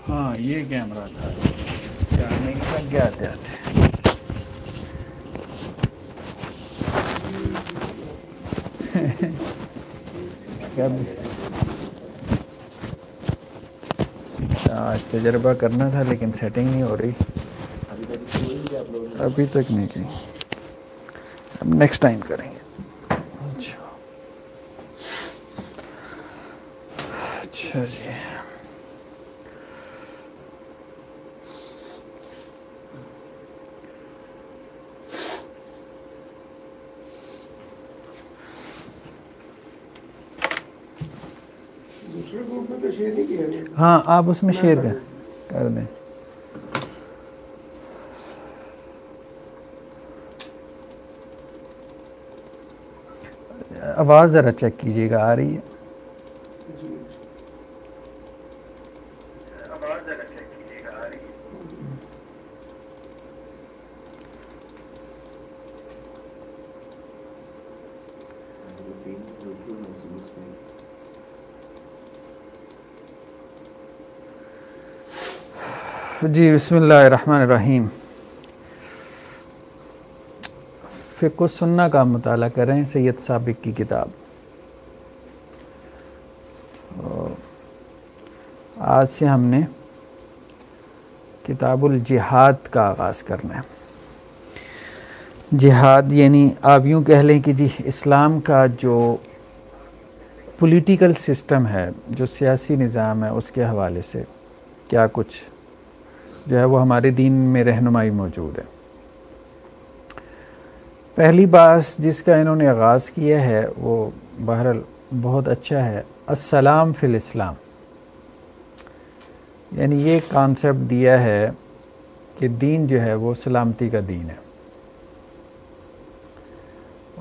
ہاں یہ کیمرہ تھا چارنے کے لگ گیا آتے آتے اس کا آج تجربہ کرنا تھا لیکن سیٹنگ نہیں ہو رہی ابھی تک نہیں کی اب نیکسٹ ٹائم کریں گے اچھا جی ہاں آپ اس میں شیئر کر دیں آواز ذرا چیک کیجیے گا آ رہی ہے جی بسم اللہ الرحمن الرحیم فقہ السنہ کا مطالعہ کریں سید سابق کی کتاب آج سے ہم نے کتاب الجہاد کا آغاز کرنا ہے جہاد یعنی آپ یوں کہہ لیں کہ جی اسلام کا جو پولیٹیکل سسٹم ہے جو سیاسی نظام ہے اس کے حوالے سے کیا کچھ جو ہے وہ ہمارے دین میں رہنمائی موجود ہے پہلی بات جس کا انہوں نے آغاز کیا ہے وہ بہرحال بہت اچھا ہے السلام فی الاسلام یعنی یہ کانسیپٹ دیا ہے کہ دین جو ہے وہ سلامتی کا دین ہے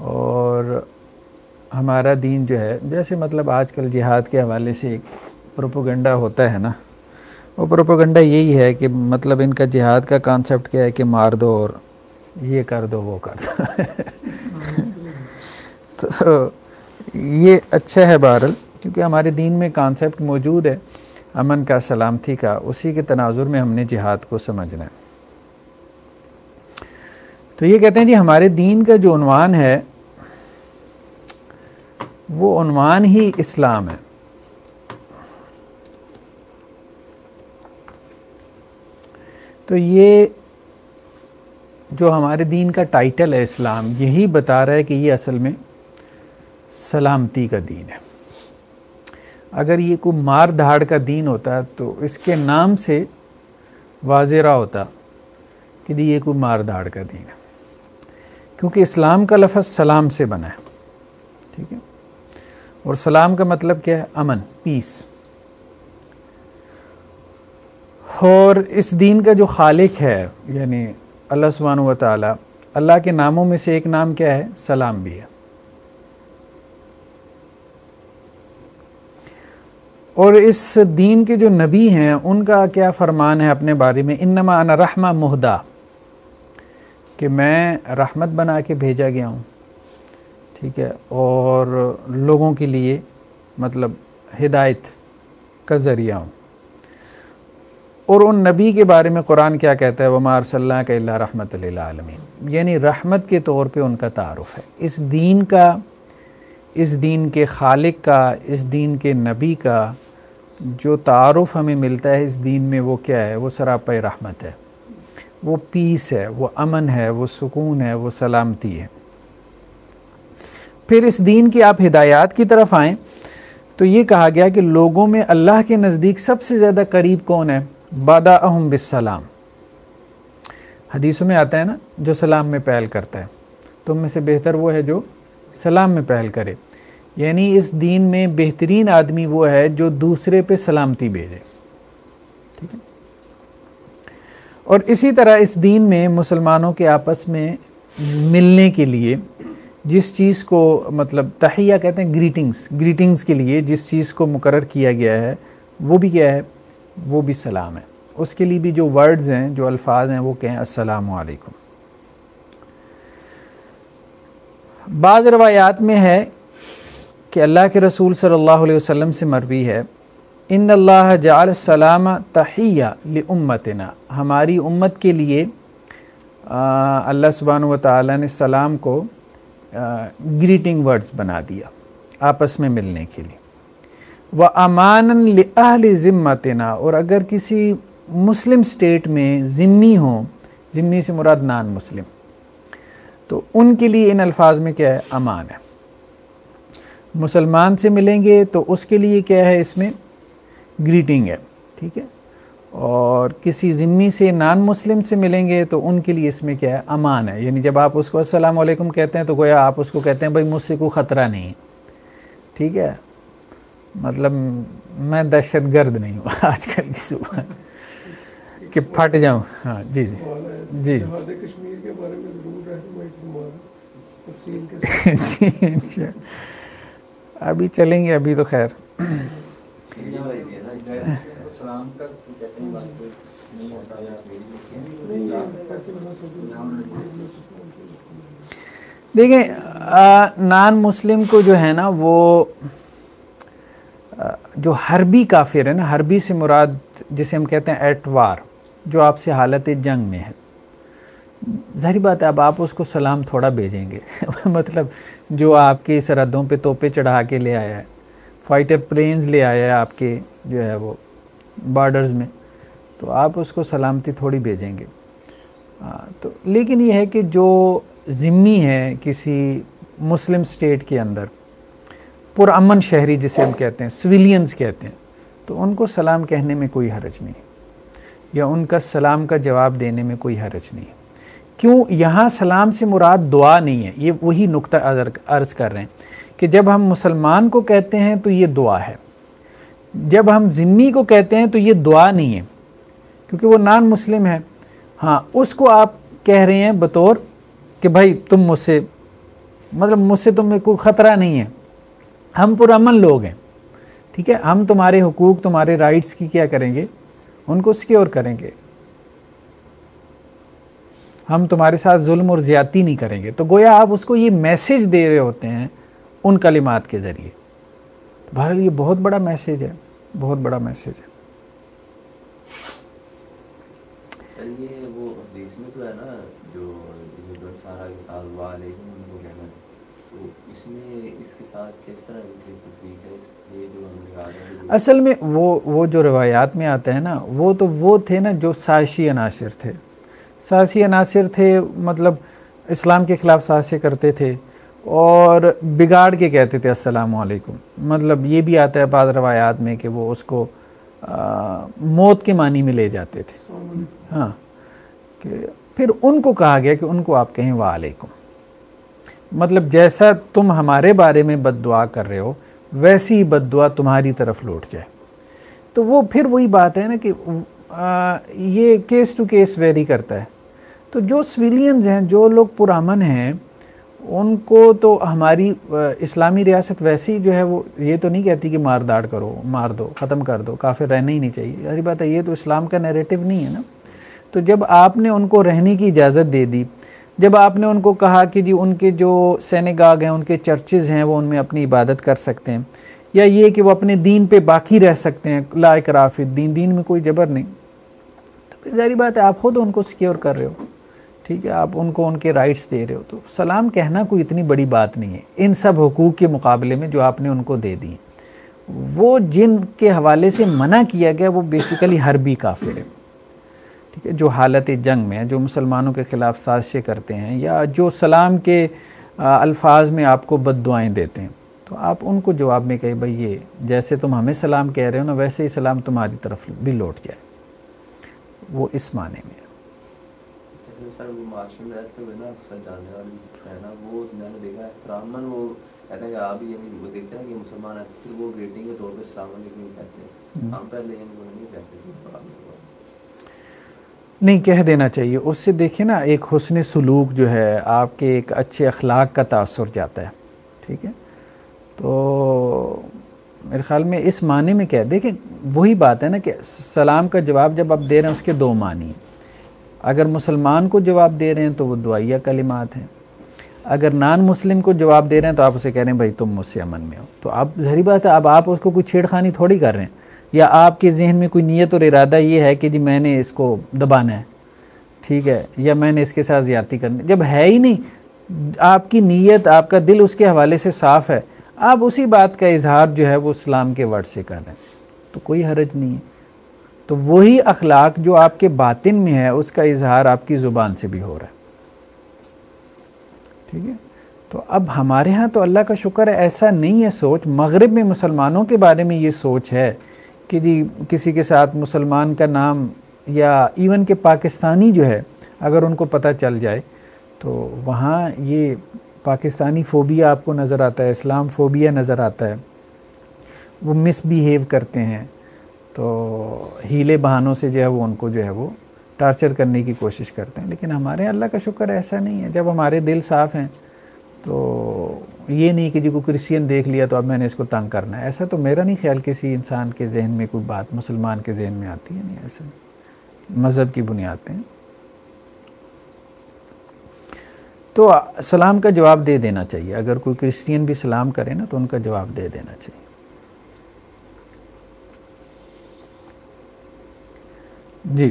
اور ہمارا دین جو ہے جیسے مطلب آج کل جہاد کے حوالے سے ایک پروپیگنڈا ہوتا ہے نا وہ پروپیگنڈا یہی ہے کہ مطلب ان کا جہاد کا کانسیپٹ کیا ہے کہ مار دو اور یہ کر دو وہ کر دو تو یہ اچھا ہے بہرحال کیونکہ ہمارے دین میں کانسیپٹ موجود ہے امن کا سلامتی کا اسی کے تناظر میں ہم نے جہاد کو سمجھنا ہے تو یہ کہتے ہیں جی ہمارے دین کا جو عنوان ہے وہ عنوان ہی اسلام ہے تو یہ جو ہمارے دین کا ٹائٹل ہے اسلام یہی بتا رہا ہے کہ یہ اصل میں سلامتی کا دین ہے اگر یہ کوئی مار دھاڑ کا دین ہوتا تو اس کے نام سے واضح رہا ہوتا کہ یہ کوئی مار دھاڑ کا دین ہے کیونکہ اسلام کا لفظ سلام سے بنا ہے ٹھیک ہے اور سلام کا مطلب کیا ہے امن پیس اور اس دین کا جو خالق ہے یعنی اللہ سبحانہ و تعالی اللہ کے ناموں میں سے ایک نام کیا ہے سلام بھی ہے اور اس دین کے جو نبی ہیں ان کا کیا فرمان ہے اپنے بارے میں انما انا رحمہ مہدا کہ میں رحمت بنا کے بھیجا گیا ہوں ٹھیک ہے اور لوگوں کے لیے مطلب ہدایت کا ذریعہ ہوں اور ان نبی کے بارے میں قرآن کیا کہتا ہے وَمَا أَرْسَلْنَاكَ إِلَّا رَحْمَةً لِلْعَالَمِينَ یعنی رحمت کے طور پہ ان کا تعارف ہے اس دین کا اس دین کے خالق کا اس دین کے نبی کا جو تعارف ہمیں ملتا ہے اس دین میں وہ کیا ہے وہ سراپا رحمت ہے وہ پیس ہے وہ امن ہے وہ سکون ہے وہ سلامتی ہے پھر اس دین کی آپ ہدایات کی طرف آئیں تو یہ کہا گیا کہ لوگوں میں اللہ کے نزدیک سب سے زیادہ قریب کون ہے باداءہم بالسلام حدیثوں میں آتا ہے نا جو سلام میں پہل کرتا ہے تم میں سے بہتر وہ ہے جو سلام میں پہل کرے یعنی اس دین میں بہترین آدمی وہ ہے جو دوسرے پہ سلامتی بھیجے ٹھیک ہے اور اسی طرح اس دین میں مسلمانوں کے آپس میں ملنے کے لیے جس چیز کو مطلب تحیہ کہتے ہیں گریٹنگز کے لیے جس چیز کو مقرر کیا گیا ہے وہ بھی کیا ہے وہ بھی سلام ہے اس کے لیے بھی جو ورڈز ہیں جو الفاظ ہیں وہ کہیں السلام علیکم بعض روایات میں ہے کہ اللہ کے رسول صلی اللہ علیہ وسلم سے مروی ہے ان اللہ جعل السلام تحیہ لامتنا، ہماری امت کے لیے اللہ سبحانہ و تعالیٰ نے سلام کو گریٹنگ ورڈز بنا دیا آپس میں ملنے کے لیے. وَأَمَانًا لِأَهْلِ ذِمَّتِنَا، اور اگر کسی مسلم سٹیٹ میں ذمی ہوں، ذمی سے مراد نان مسلم، تو ان کے لیے ان الفاظ میں کیا ہے؟ امان ہے. مسلمان سے ملیں گے تو اس کے لیے کیا ہے؟ اس میں گریٹنگ ہے، ٹھیک ہے. اور کسی ذمی سے نان مسلم سے ملیں گے تو ان کے لیے اس میں کیا ہے؟ امان ہے. یعنی جب آپ اس کو السلام علیکم کہتے ہیں تو گویا آپ اس کو کہتے ہیں بھائی مجھ سے کوئی خطرہ نہیں ہے، ٹھیک ہے. مطلب میں دہشت گرد نہیں ہوں آج کل کی صبح کہ پھٹ جاؤں. ہاں جی جی کشمیر کے بارے میں ضرور رہنمائی تفصیل کے ساتھ. ابھی چلیں گے، ابھی تو خیر دیکھیں نان مسلم کو جو ہے نا، وہ جو حربی کافر ہے نا، حربی سے مراد جسے ہم کہتے ہیں ایٹ وار، جو آپ سے حالت جنگ میں ہے، ظاہری بات ہے اب آپ اس کو سلام تھوڑا بھیجیں گے مطلب جو آپ کی سرحدوں پہ توپے چڑھا کے لے آیا ہے، فائٹر پلینز لے آیا ہے آپ کے جو ہے وہ بارڈرز میں، تو آپ اس کو سلامتی تھوڑی بھیجیں گے. تو لیکن یہ ہے کہ جو ذمی ہے کسی مسلم سٹیٹ کے اندر، پرامن شہری جسے ہم کہتے ہیں، سویلینز کہتے ہیں، تو ان کو سلام کہنے میں کوئی حرج نہیں، یا ان کا سلام کا جواب دینے میں کوئی حرج نہیں. کیوں؟ یہاں سلام سے مراد دعا نہیں ہے. یہ وہی نقطہ عرض کر رہے ہیں کہ جب ہم مسلمان کو کہتے ہیں تو یہ دعا ہے، جب ہم ذمی کو کہتے ہیں تو یہ دعا نہیں ہے، کیونکہ وہ نان مسلم ہے. ہاں اس کو آپ کہہ رہے ہیں بطور کہ بھائی تم مجھ سے، مطلب مجھ سے تمہیں کوئی خطرہ نہیں ہے، ہم پرامن لوگ ہیں، ٹھیک ہے، ہم تمہارے حقوق، تمہارے رائٹس کی کیا کریں گے؟ ان کو سیکیور کریں گے، ہم تمہارے ساتھ ظلم اور زیادتی نہیں کریں گے. تو گویا آپ اس کو یہ میسیج دے رہے ہوتے ہیں ان کلمات کے ذریعے. بہرحال یہ بہت بڑا میسیج ہے، بہت بڑا میسیج ہے. سر یہ وہ حدیث میں تو ہے نا جو سارا کے ساتھ وعلیکم ان کو کہنا، تو اس میں اس کے ساتھ کس طرح کی تطبیق ہے؟ یہ جو ہم لگا رہے ہیں اصل میں وہ جو روایات میں آتا ہے نا، وہ تھے نا جو سازشی عناصر تھے، سازشی عناصر تھے، مطلب اسلام کے خلاف سازشیں کرتے تھے اور بگاڑ کے کہتے تھے السلام علیکم. مطلب یہ بھی آتا ہے بعض روایات میں کہ وہ اس کو موت کے معنی میں لے جاتے تھے. ہاں، کہ پھر ان کو کہا گیا کہ ان کو آپ کہیں وعلیکم، مطلب جیسا تم ہمارے بارے میں بد دعا کر رہے ہو ویسی ہی بد دعا تمہاری طرف لوٹ جائے. تو وہ پھر وہی بات ہے نا کہ یہ کیس ٹو کیس ویری کرتا ہے. تو جو سویلینز ہیں، جو لوگ پرامن ہیں، ان کو تو ہماری اسلامی ریاست ویسی جو ہے وہ یہ تو نہیں کہتی کہ مار داڑ کرو، مار دو، ختم کر دو، کافر رہنا ہی نہیں چاہیے. یاری بات ہے، یہ تو اسلام کا نیریٹو نہیں ہے نا. تو جب آپ نے ان کو رہنے کی اجازت دے دی، جب آپ نے ان کو کہا کہ جی ان کے جو سینیگاگ ہیں، ان کے چرچز ہیں، وہ ان میں اپنی عبادت کر سکتے ہیں، یا یہ کہ وہ اپنے دین پہ باقی رہ سکتے ہیں، لا اکراہ فی الدین، دین میں کوئی جبر نہیں، تو پھر ظاہری بات ہے آپ خود ان کو سیکیور کر رہے ہو، ٹھیک ہے، آپ ان کو ان کے رائٹس دے رہے ہو. تو سلام کہنا کوئی اتنی بڑی بات نہیں ہے ان سب حقوق کے مقابلے میں جو آپ نے ان کو دے دیے. وہ جن کے حوالے سے منع کیا گیا وہ بیسیکلی حربی کافر ہے، ٹھیک ہے، جو حالت جنگ میں ہیں، جو مسلمانوں کے خلاف سازشیں کرتے ہیں، یا جو سلام کے الفاظ میں آپ کو بد دعائیں دیتے ہیں. تو آپ ان کو جواب میں کہیں بھئی یہ جیسے تم ہمیں سلام کہہ رہے ہو نا، ویسے ہی سلام تمہاری طرف بھی لوٹ جائے. وہ اس معنی میں ہے. سر وہ معاشرے میں رہتے ہوئے نا اکثر جاننے والی ہے نا، وہ میں نے دیکھا احتراماً وہ کہتے ہیں کہ آپ یعنی وہ دیکھتے ہیں کہ مسلمان آتے پھر وہ گریٹنگ کے طور پہ السلام علیکم کہتے ہیں. ہم پہلے وہ نہیں کہتے تھے. نہیں، کہہ دینا چاہیے. اس سے دیکھیں نا ایک حسن سلوک جو ہے، آپ کے ایک اچھے اخلاق کا تاثر جاتا ہے، ٹھیک ہے. تو میرے خیال میں اس معنی میں کیا ہے، دیکھیں وہی بات ہے نا کہ سلام کا جواب جب آپ دے رہے ہیں اس کے دو معنی ہیں. اگر مسلمان کو جواب دے رہے ہیں تو وہ دعائیہ کلمات ہیں، اگر نان مسلم کو جواب دے رہے ہیں تو آپ اسے کہہ رہے ہیں بھائی تم مجھ سے امن میں ہو. تو آپ ظاہری بات ہے اب آپ اس کو کوئی چھیڑ خانی تھوڑی کر رہے ہیں. یا آپ کے ذہن میں کوئی نیت اور ارادہ یہ ہے کہ جی میں نے اس کو دبانا ہے، ٹھیک ہے، یا میں نے اس کے ساتھ زیادتی کرنی، جب ہے ہی نہیں، آپ کی نیت، آپ کا دل اس کے حوالے سے صاف ہے، آپ اسی بات کا اظہار جو ہے وہ اسلام کے ورڈ سے کر رہے ہیں تو کوئی حرج نہیں ہے۔ تو وہی اخلاق جو آپ کے باطن میں ہے اس کا اظہار آپ کی زبان سے بھی ہو رہا ہے، ٹھیک ہے۔ تو اب ہمارے ہاں تو اللہ کا شکر ہے ایسا نہیں ہے سوچ، مغرب میں مسلمانوں کے بارے میں یہ سوچ ہے کہ جی کسی کے ساتھ مسلمان کا نام، یا ایون کہ پاکستانی جو ہے اگر ان کو پتہ چل جائے تو وہاں یہ پاکستانی فوبیا آپ کو نظر آتا ہے، اسلام فوبیا نظر آتا ہے، وہ مس بیہیو کرتے ہیں، تو ہیلے بہانوں سے جو ہے وہ ان کو جو ہے وہ ٹارچر کرنے کی کوشش کرتے ہیں۔ لیکن ہمارے اللہ کا شکر ایسا نہیں ہے، جب ہمارے دل صاف ہیں تو یہ نہیں کہ جی کوئی کرسچین دیکھ لیا تو اب میں نے اس کو تنگ کرنا ہے، ایسا تو میرا نہیں خیال کسی انسان کے ذہن میں کوئی بات مسلمان کے ذہن میں آتی ہے، نہیں ایسا، مذہب کی بنیاد پہ۔ تو سلام کا جواب دے دینا چاہیے، اگر کوئی کرسچین بھی سلام کرے نا تو ان کا جواب دے دینا چاہیے۔ جی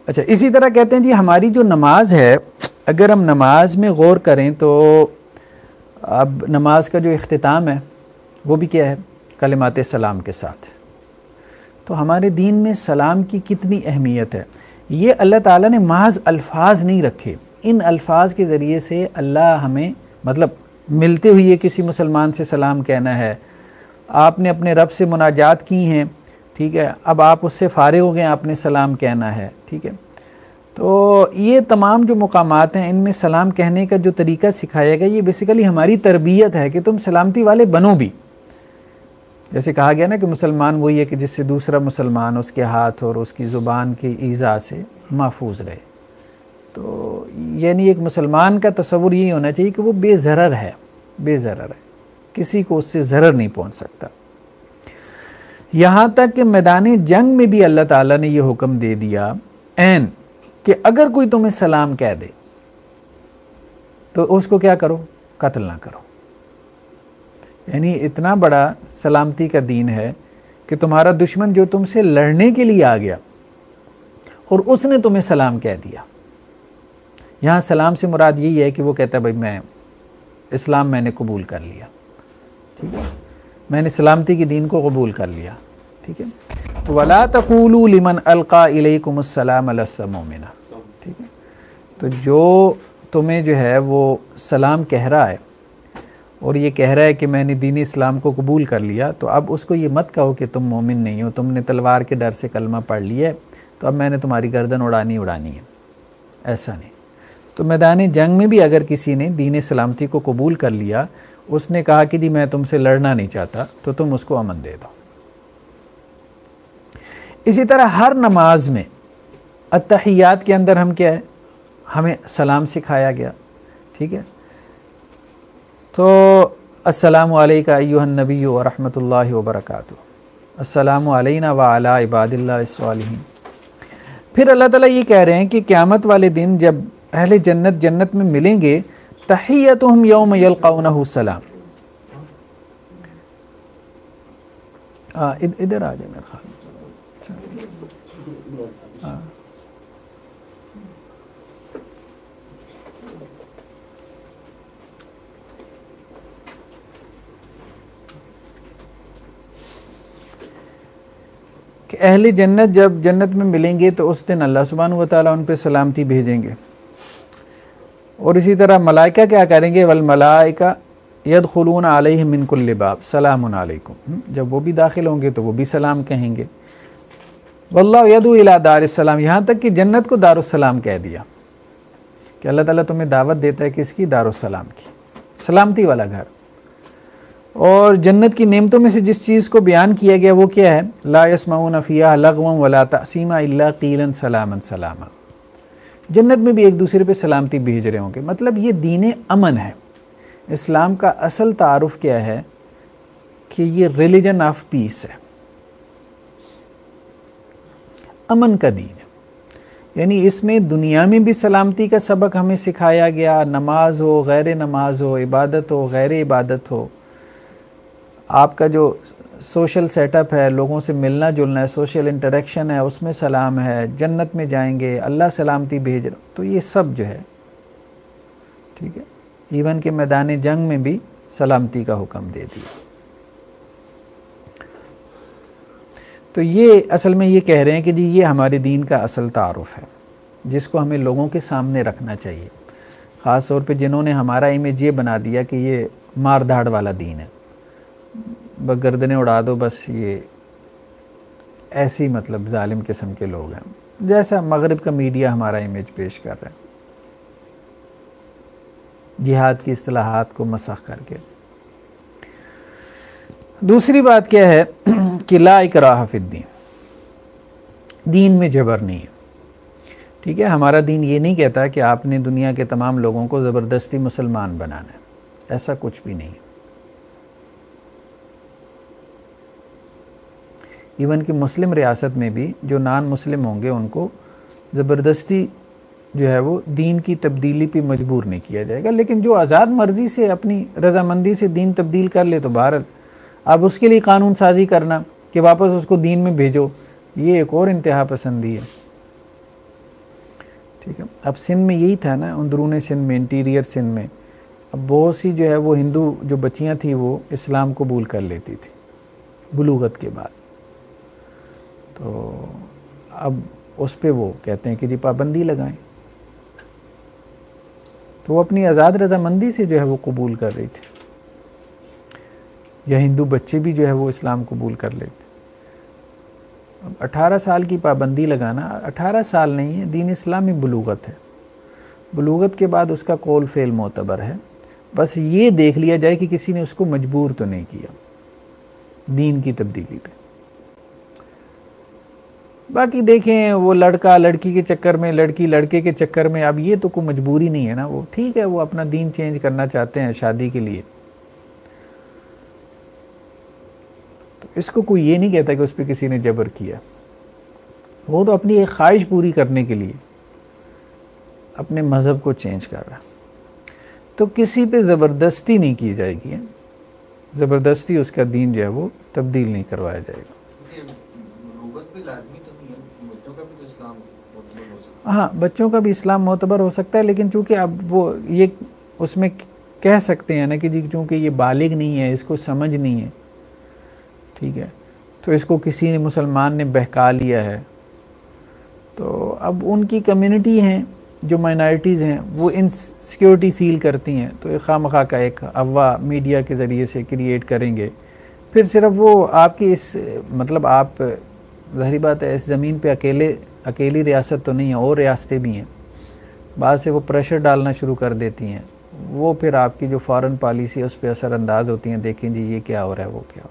اچھا، اسی طرح کہتے ہیں جی ہماری جو نماز ہے، اگر ہم نماز میں غور کریں تو اب نماز کا جو اختتام ہے وہ بھی کیا ہے؟ کلمات سلام کے ساتھ۔ تو ہمارے دین میں سلام کی کتنی اہمیت ہے، یہ اللہ تعالیٰ نے محض الفاظ نہیں رکھے، ان الفاظ کے ذریعے سے اللہ ہمیں، مطلب ملتے ہوئے کسی مسلمان سے سلام کہنا ہے، آپ نے اپنے رب سے مناجات کی ہیں، ٹھیک ہے، اب آپ اس سے فارغ ہو گئے، آپ نے سلام کہنا ہے، ٹھیک ہے۔ تو یہ تمام جو مقامات ہیں ان میں سلام کہنے کا جو طریقہ سکھایا گیا، یہ بیسیکلی ہماری تربیت ہے کہ تم سلامتی والے بنو بھی۔ جیسے کہا گیا نا کہ مسلمان وہی ہے کہ جس سے دوسرا مسلمان اس کے ہاتھ اور اس کی زبان کی ایذا سے محفوظ رہے۔ تو یعنی ایک مسلمان کا تصور یہی ہونا چاہیے کہ وہ بے ضرر ہے، بے ضرر ہے، کسی کو اس سے ضرر نہیں پہنچ سکتا۔ یہاں تک کہ میدان جنگ میں بھی اللہ تعالیٰ نے یہ حکم دے دیا عین کہ اگر کوئی تمہیں سلام کہہ دے تو اس کو کیا کرو؟ قتل نہ کرو۔ یعنی اتنا بڑا سلامتی کا دین ہے کہ تمہارا دشمن جو تم سے لڑنے کے لیے آ گیا اور اس نے تمہیں سلام کہہ دیا، یہاں سلام سے مراد یہی ہے کہ وہ کہتا ہے بھائی میں اسلام میں نے قبول کر لیا، ٹھیک ہے، میں نے سلامتی کے دین کو قبول کر لیا، ٹھیک ہے۔ وَلَا تَقُولُوا لِمَنْ أَلْقَى إِلَيْكُمُ السَّلَامَ لَسْتَ مُؤْمِنًا، ٹھیک ہے۔ تو جو تمہیں جو ہے وہ سلام کہہ رہا ہے اور یہ کہہ رہا ہے کہ میں نے دین اسلام کو قبول کر لیا، تو اب اس کو یہ مت کہو کہ تم مومن نہیں ہو، تم نے تلوار کے ڈر سے کلمہ پڑھ لیا ہے تو اب میں نے تمہاری گردن اڑانی ہے، ایسا نہیں۔ تو میدان جنگ میں بھی اگر کسی نے دین سلامتی کو قبول کر لیا، اس نے کہا کہ جی میں تم سے لڑنا نہیں چاہتا، تو تم اس کو امن دے دو۔ اسی طرح ہر نماز میں التحیات کے اندر ہم کیا ہے؟ ہمیں سلام سکھایا گیا، ٹھیک ہے۔ تو السلام علیکہ ایھا النبی ورحمۃ اللہ وبرکاتہ، السلام علینا وعلی عباد اللہ الصالحین۔ پھر اللہ تعالیٰ یہ کہہ رہے ہیں کہ قیامت والے دن جب اہل جنت جنت میں ملیں گے، تحیتہم یوم یلقونہ السلام۔ ادھر آ جائے میرے خیال میں، کہ اہل جنت جب جنت میں ملیں گے تو اس دن اللہ سبحانہ و تعالیٰ ان پہ سلامتی بھیجیں گے، اور اسی طرح ملائکہ کیا کریں گے؟ والملائکہ یدخلون علیہم من کل باب سلام علیکم، جب وہ بھی داخل ہوں گے تو وہ بھی سلام کہیں گے۔ واللہ یدعو الی دار السلام، یہاں تک کہ جنت کو دار السلام کہہ دیا کہ اللہ تعالیٰ تمہیں دعوت دیتا ہے کس کی؟ دار السلام کی، سلامتی والا گھر۔ اور جنت کی نعمتوں میں سے جس چیز کو بیان کیا گیا وہ کیا ہے؟ لا یسمعون فیہا لغوا ولا تأثیما الا قیلا سلاما سلاما، جنت میں بھی ایک دوسرے پہ سلامتی بھیج رہے ہوں گے۔ مطلب یہ دین امن ہے۔ اسلام کا اصل تعارف کیا ہے؟ کہ یہ ریلیجن آف پیس ہے، امن کا دین ہے۔ یعنی اس میں دنیا میں بھی سلامتی کا سبق ہمیں سکھایا گیا، نماز ہو، غیر نماز ہو، عبادت ہو، غیر عبادت ہو، آپ کا جو سوشل سیٹ اپ ہے، لوگوں سے ملنا جلنا ہے، سوشل انٹریکشن ہے، اس میں سلام ہے، جنت میں جائیں گے، اللہ سلامتی بھیج رہا، تو یہ سب جو ہے ٹھیک ہے، ایون کہ میدان جنگ میں بھی سلامتی کا حکم دے دیا. تو یہ اصل میں یہ کہہ رہے ہیں کہ جی یہ ہمارے دین کا اصل تعارف ہے جس کو ہمیں لوگوں کے سامنے رکھنا چاہیے، خاص طور پہ جنہوں نے ہمارا امیج یہ بنا دیا کہ یہ مار دھاڑ والا دین ہے، بس گردنیں اڑا دو، بس یہ ایسی مطلب ظالم قسم کے لوگ ہیں، جیسا مغرب کا میڈیا ہمارا امیج پیش کر رہا ہے، جہاد کی اصطلاحات کو مسخ کر کے. دوسری بات کیا ہے کہ لا اکراہ فی الدین، دین میں جبر نہیں ہے. ٹھیک ہے، ہمارا دین یہ نہیں کہتا کہ آپ نے دنیا کے تمام لوگوں کو زبردستی مسلمان بنانا ہے، ایسا کچھ بھی نہیں. ایون کہ مسلم ریاست میں بھی جو نان مسلم ہوں گے ان کو زبردستی جو ہے وہ دین کی تبدیلی پہ مجبور نہیں کیا جائے گا، لیکن جو آزاد مرضی سے اپنی رضامندی سے دین تبدیل کر لے تو بہرحال اب اس کے لیے قانون سازی کرنا کہ واپس اس کو دین میں بھیجو، یہ ایک اور انتہا پسندی ہے. ٹھیک ہے، اب سندھ میں یہی تھا نا، اندرون سندھ میں، انٹیریئر سندھ میں اب بہت سی جو ہے وہ ہندو جو بچیاں تھیں وہ اسلام قبول کر لیتی تھی بلوغت کے بعد، تو اب اس پہ وہ کہتے ہیں کہ جی پابندی لگائیں، تو وہ اپنی آزاد رضامندی سے جو ہے وہ قبول کر رہی تھی، یا ہندو بچے بھی جو ہے وہ اسلام قبول کر لیتے. اب 18 سال کی پابندی لگانا، 18 سال نہیں ہے، دین اسلامی بلوغت ہے، بلوغت کے بعد اس کا قول فعل معتبر ہے، بس یہ دیکھ لیا جائے کہ کسی نے اس کو مجبور تو نہیں کیا دین کی تبدیلی پہ. باقی دیکھیں وہ لڑکا لڑکی کے چکر میں، لڑکی لڑکے کے چکر میں، اب یہ تو کوئی مجبوری نہیں ہے نا، وہ ٹھیک ہے وہ اپنا دین چینج کرنا چاہتے ہیں شادی کے لیے، تو اس کو کوئی یہ نہیں کہتا کہ اس پہ کسی نے جبر کیا، وہ تو اپنی ایک خواہش پوری کرنے کے لیے اپنے مذہب کو چینج کر رہا، تو کسی پہ زبردستی نہیں کی جائے گی، زبردستی اس کا دین جو ہے وہ تبدیل نہیں کروایا جائے گا. ہاں بچوں کا بھی اسلام معتبر ہو سکتا ہے، لیکن چونکہ اب وہ یہ اس میں کہہ سکتے ہیں نا کہ جی چونکہ یہ بالغ نہیں ہے، اس کو سمجھ نہیں ہے، ٹھیک ہے، تو اس کو کسی نے مسلمان نے بہکا لیا ہے، تو اب ان کی کمیونٹی ہیں جو مائنارٹیز ہیں وہ انسیکیورٹی فیل کرتی ہیں، تو خواہ مخواہ کا ایک افواہ میڈیا کے ذریعے سے کریٹ کریں گے، پھر صرف وہ آپ کی اس مطلب آپ ظاہری بات ہے اس زمین پہ اکیلی ریاست تو نہیں ہے، اور ریاستیں بھی ہیں، بعد سے وہ پریشر ڈالنا شروع کر دیتی ہیں، وہ پھر آپ کی جو فارن پالیسی ہے اس پہ اثر انداز ہوتی ہیں، دیکھیں جی یہ کیا ہو رہا ہے وہ کیا.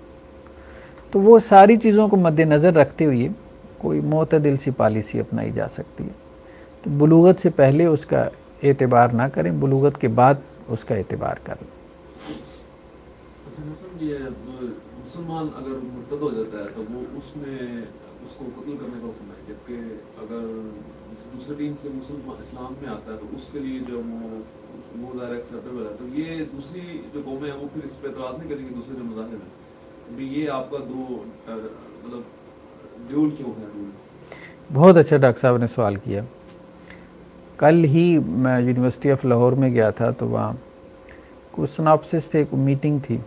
تو وہ ساری چیزوں کو مد نظر رکھتے ہوئے کوئی معتدل سی پالیسی اپنائی جا سکتی ہے کہ بلوغت سے پہلے اس کا اعتبار نہ کریں، بلوغت کے بعد اس کا اعتبار کریں. مسلمان اگر مرتد ہو جاتا ہے تو وہ اس میں اس کو قتل کرنے کا حکم ہے، جبکہ اگر دوسرے دین سے اسلام میں آتا ہے تو اس کے لیے جو وہ ظاہر ایکسیپٹیبل ہے، تو یہ دوسری جو قومیں ہیں وہ پھر اس پہ اعتراض نہیں کریں گی، دوسرے جو مذاہب ہیں، یہ آپ کا دو مطلب ڈیول کیوں ہے؟ بہت اچھا ڈاکٹر صاحب نے سوال کیا. کل ہی میں یونیورسٹی آف لاہور میں گیا تھا، تو وہاں کچھ سناپسس تھے، کوئی میٹنگ تھی،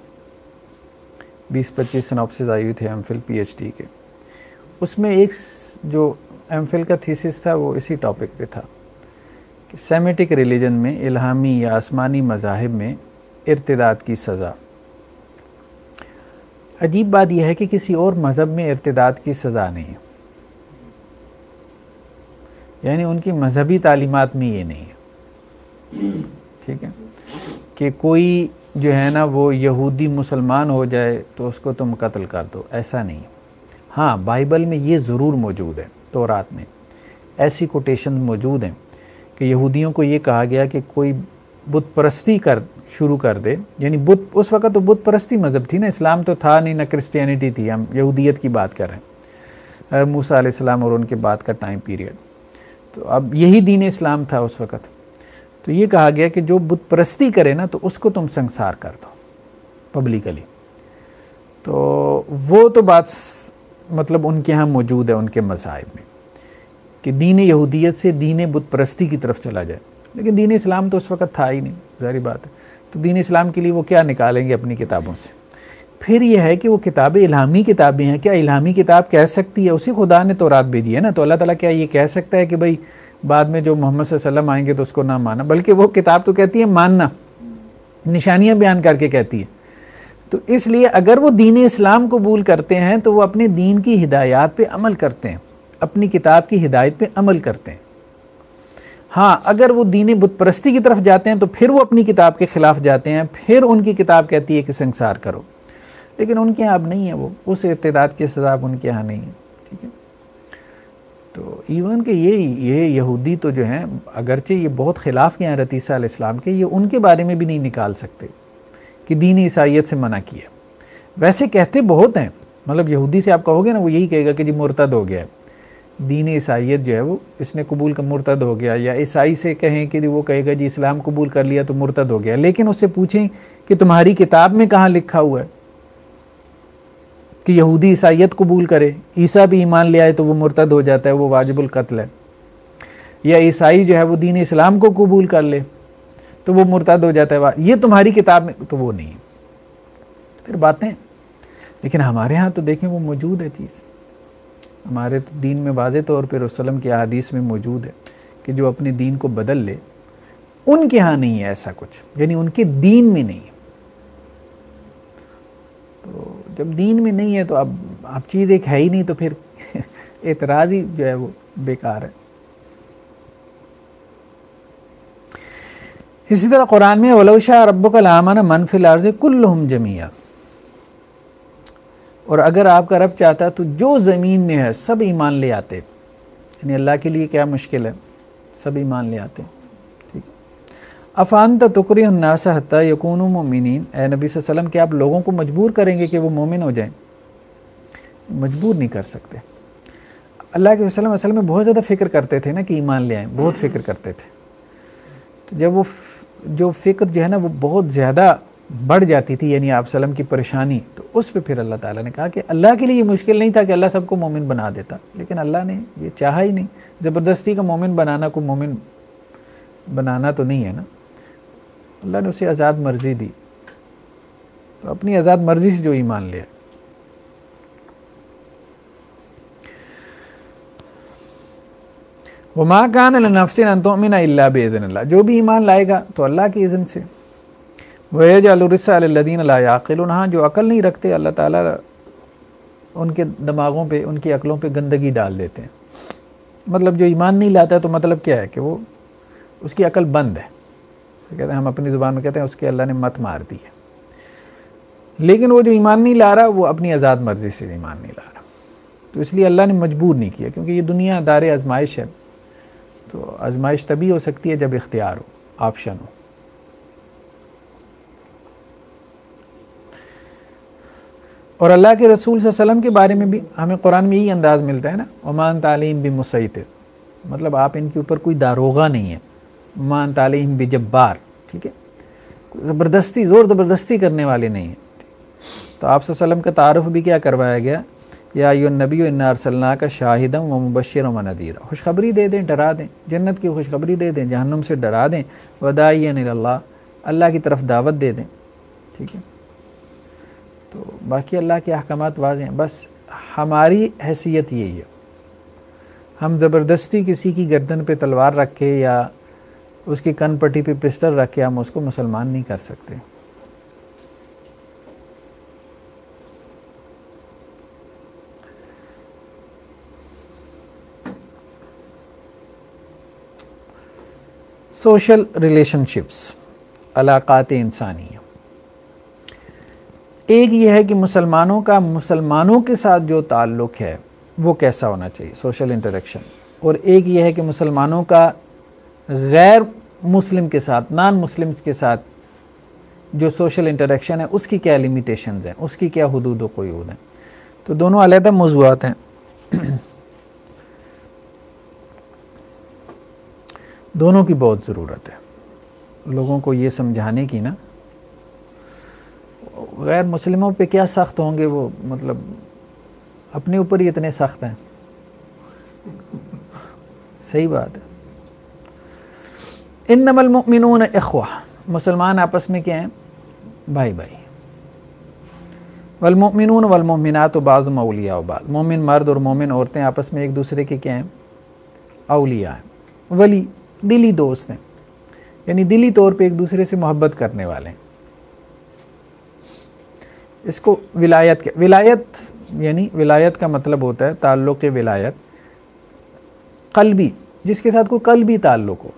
20-25 سناپسس آئی ہوئی تھے M Phil P H D کے. اس میں ایک جو ایم فل کا تھیسس تھا وہ اسی ٹاپک پہ تھا کہ سیمیٹک ریلیجن میں، الہامی یا آسمانی مذاہب میں ارتداد کی سزا. عجیب بات یہ ہے کہ کسی اور مذہب میں ارتداد کی سزا نہیں ہے، یعنی ان کی مذہبی تعلیمات میں یہ نہیں ہے، ٹھیک ہے، کہ کوئی جو ہے نا وہ یہودی مسلمان ہو جائے تو اس کو تم قتل کر دو، ایسا نہیں. ہاں بائبل میں یہ ضرور موجود ہے، تورات میں ایسی کوٹیشن موجود ہیں کہ یہودیوں کو یہ کہا گیا کہ کوئی بت پرستی شروع کر دے، یعنی بت اس وقت تو بت پرستی مذہب تھی نا، اسلام تو تھا نہیں، نہ کرسچینٹی تھی، ہم یہودیت کی بات کر رہے ہیں، موسیٰ علیہ السلام اور ان کے بعد کا ٹائم پیریڈ، تو اب یہی دین اسلام تھا اس وقت. تو یہ کہا گیا کہ جو بت پرستی کرے نا تو اس کو تم سنسار کر دو پبلکلی. تو وہ تو بات مطلب ان کے ہاں موجود ہے ان کے مذاہب میں کہ دین یہودیت سے دین بت پرستی کی طرف چلا جائے، لیکن دین اسلام تو اس وقت تھا ہی نہیں، ظاہری بات ہے، تو دین اسلام کے لیے وہ کیا نکالیں گے اپنی کتابوں سے؟ پھر یہ ہے کہ وہ کتابیں الہامی کتابیں ہیں، کیا الہامی کتاب کہہ سکتی ہے؟ اسی خدا نے تورات بھیجی ہے نا، تو اللہ تعالیٰ کیا یہ کہہ سکتا ہے کہ بھئی بعد میں جو محمد صلی اللہ علیہ وسلم آئیں گے تو اس کو نہ مانا؟ بلکہ وہ کتاب تو کہتی ہے ماننا، نشانیاں بیان کر کے کہتی ہے۔ تو اس لیے اگر وہ دین اسلام قبول کرتے ہیں تو وہ اپنے دین کی ہدایات پہ عمل کرتے ہیں، اپنی کتاب کی ہدایت پہ عمل کرتے ہیں۔ ہاں اگر وہ دین بت پرستی کی طرف جاتے ہیں تو پھر وہ اپنی کتاب کے خلاف جاتے ہیں، پھر ان کی کتاب کہتی ہے کہ سنسار کرو، لیکن ان کے ہاں اب نہیں ہے، وہ اس ارتداد کی سزا ان کے ہاں نہیں ہے، ٹھیک ہے۔ تو ایون کہ یہ یہودی تو جو ہیں اگرچہ یہ بہت خلاف کے ہیں رتیسہ علیہ السلام کے، یہ ان کے بارے میں بھی نہیں نکال سکتے کہ دین عیسائیت سے منع کیا۔ ویسے کہتے بہت ہیں، مطلب یہودی سے آپ کہو گے نا وہ یہی کہے گا کہ جی مرتد ہو گیا ہے، دین عیسائیت جو ہے وہ اس نے قبول کر مرتد ہو گیا، یا عیسائی سے کہیں کہ وہ کہے گا جی اسلام قبول کر لیا تو مرتد ہو گیا، لیکن اس سے پوچھیں کہ تمہاری کتاب میں کہاں لکھا ہوا ہے کہ یہودی عیسائیت قبول کرے؟ عیسیٰ بھی ایمان لے آئے تو وہ مرتد ہو جاتا ہے، وہ واجب القتل ہے، یا عیسائی جو ہے وہ دین اسلام کو قبول کر لے تو وہ مرتد ہو جاتا ہے، یہ تمہاری کتاب میں تو وہ نہیں ہے۔ پھر باتیں، لیکن ہمارے ہاں تو دیکھیں وہ موجود ہے چیز، ہمارے تو دین میں واضح طور پہ رسول اللہ کی احادیث میں موجود ہے کہ جو اپنے دین کو بدل لے، ان کے ہاں نہیں ہے ایسا کچھ، یعنی ان کے دین میں نہیں ہے۔ تو جب دین میں نہیں ہے تو اب چیز ایک ہے ہی نہیں، تو پھر اعتراض ہی جو ہے وہ بیکار ہے۔ اسی طرح قرآن میں وَلَوْ شَاءَ رَبُّكَ لَآمَنَ مَنْ فِي الْأَرْضِ كُلُّهُمْ جَمِيعًا، اور اگر آپ کا رب چاہتا تو جو زمین میں ہے سب ایمان لے آتے، یعنی اللہ کے لیے کیا مشکل ہے، سب ایمان لے آتے، ٹھیک۔ أَفَأَنْتَ تُكْرِهُ النَّاسَ حَتَّى يَكُونُوا مُؤْمِنِينَ، اے نبی صلی اللہ علیہ وسلم کہ آپ لوگوں کو مجبور کریں گے کہ وہ مومن ہو جائیں؟ مجبور نہیں کر سکتے۔ اللہ کے وسلم اصل میں بہت زیادہ فکر کرتے تھے نا کہ ایمان لے آئیں، بہت فکر کرتے تھے، تو جب وہ جو فکر جو ہے نا وہ بہت زیادہ بڑھ جاتی تھی، یعنی آپ صلی اللہ علیہ وسلم کی پریشانی، تو اس پہ پھر اللہ تعالیٰ نے کہا کہ اللہ کے لیے یہ مشکل نہیں تھا کہ اللہ سب کو مومن بنا دیتا، لیکن اللہ نے یہ چاہا ہی نہیں۔ زبردستی کا مومن بنانا، کو مومن بنانا تو نہیں ہے نا، اللہ نے اسے آزاد مرضی دی، تو اپنی آزاد مرضی سے جو ایمان لیا۔ وَمَا كَانَ لِنَفْسٍ أَن تُؤْمِنَ إِلَّا بِإِذْنِ اللَّهِ، جو بھی ایمان لائے گا تو اللہ کی اذن سے۔ وَيَجْعَلُ الرِّجْسَ عَلَى الَّذِينَ لَا يَعْقِلُونَ، ہاں جو عقل نہیں رکھتے اللہ تعالیٰ ان کے دماغوں پہ، ان کی عقلوں پہ گندگی ڈال دیتے ہیں۔ مطلب جو ایمان نہیں لاتا تو مطلب کیا ہے کہ وہ اس کی عقل بند ہے، کہتے ہیں ہم اپنی زبان میں کہتے ہیں اس کے اللہ نے مت مار دی ہے، لیکن وہ جو ایمان نہیں لا رہا وہ اپنی آزاد مرضی سے ایمان نہیں لا رہا، تو اس لیے اللہ نے مجبور نہیں کیا، کیونکہ یہ دنیا دار آزمائش ہے، تو آزمائش تبھی ہو سکتی ہے جب اختیار ہو، آپشن ہو۔ اور اللہ کے رسول صلی اللہ علیہ وسلم کے بارے میں بھی ہمیں قرآن میں یہی انداز ملتا ہے نا، وَمَا أَنْتَ عَلَيْهِمْ بِمُسَيْطِرٍ، مطلب آپ ان کے اوپر کوئی داروغہ نہیں ہے، وَمَا أَنْتَ عَلَيْهِمْ بِجَبَّارٍ، ٹھیک ہے، زبردستی زور زبردستی کرنے والے نہیں ہیں۔ تو آپ صلی اللہ علیہ وسلم کا تعارف بھی کیا کروایا گیا، یا ایھا النبی انا ارسلناک شاہدا ومبشرا ونذیرا، خوشخبری دے دیں، ڈرا دیں، جنت کی خوشخبری دے دیں، جہنم سے ڈرا دیں، وداعیا الی اللہ، اللہ کی طرف دعوت دے دیں، ٹھیک ہے۔ تو باقی اللہ کے احکامات واضح ہیں، بس ہماری حیثیت یہی ہے، ہم زبردستی کسی کی گردن پہ تلوار رکھ کے یا اس کی کن پٹی پہ پسٹل رکھ کے ہم اس کو مسلمان نہیں کر سکتے۔ سوشل ریلیشن شپس، علاقات انسانیہ، ایک یہ ہے کہ مسلمانوں کا مسلمانوں کے ساتھ جو تعلق ہے وہ کیسا ہونا چاہیے، سوشل انٹریکشن، اور ایک یہ ہے کہ مسلمانوں کا غیر مسلم کے ساتھ، نان مسلمز کے ساتھ جو سوشل انٹریکشن ہے اس کی کیا لیمیٹیشنز ہیں، اس کی کیا حدود و قیود ہیں، تو دونوں علیحدہ موضوعات ہیں۔ دونوں کی بہت ضرورت ہے لوگوں کو یہ سمجھانے کی نا، غیر مسلموں پہ کیا سخت ہوں گے وہ، مطلب اپنے اوپر ہی اتنے سخت ہیں. صحیح بات ہے. انما المؤمنون اخوہ، مسلمان آپس میں کیا ہیں؟ بھائی بھائی. والمؤمنون والمؤمنات بعضهم اولیاء بعض، مومن مرد اور مومن عورتیں آپس میں ایک دوسرے کے کیا ہیں؟ اولیاء ہیں، ولی، دلی دوست ہیں، یعنی دلی طور پہ ایک دوسرے سے محبت کرنے والے ہیں. اس کو ولایت یعنی ولایت کا مطلب ہوتا ہے تعلق ولایت قلبی، جس کے ساتھ کوئی قلبی تعلق ہو.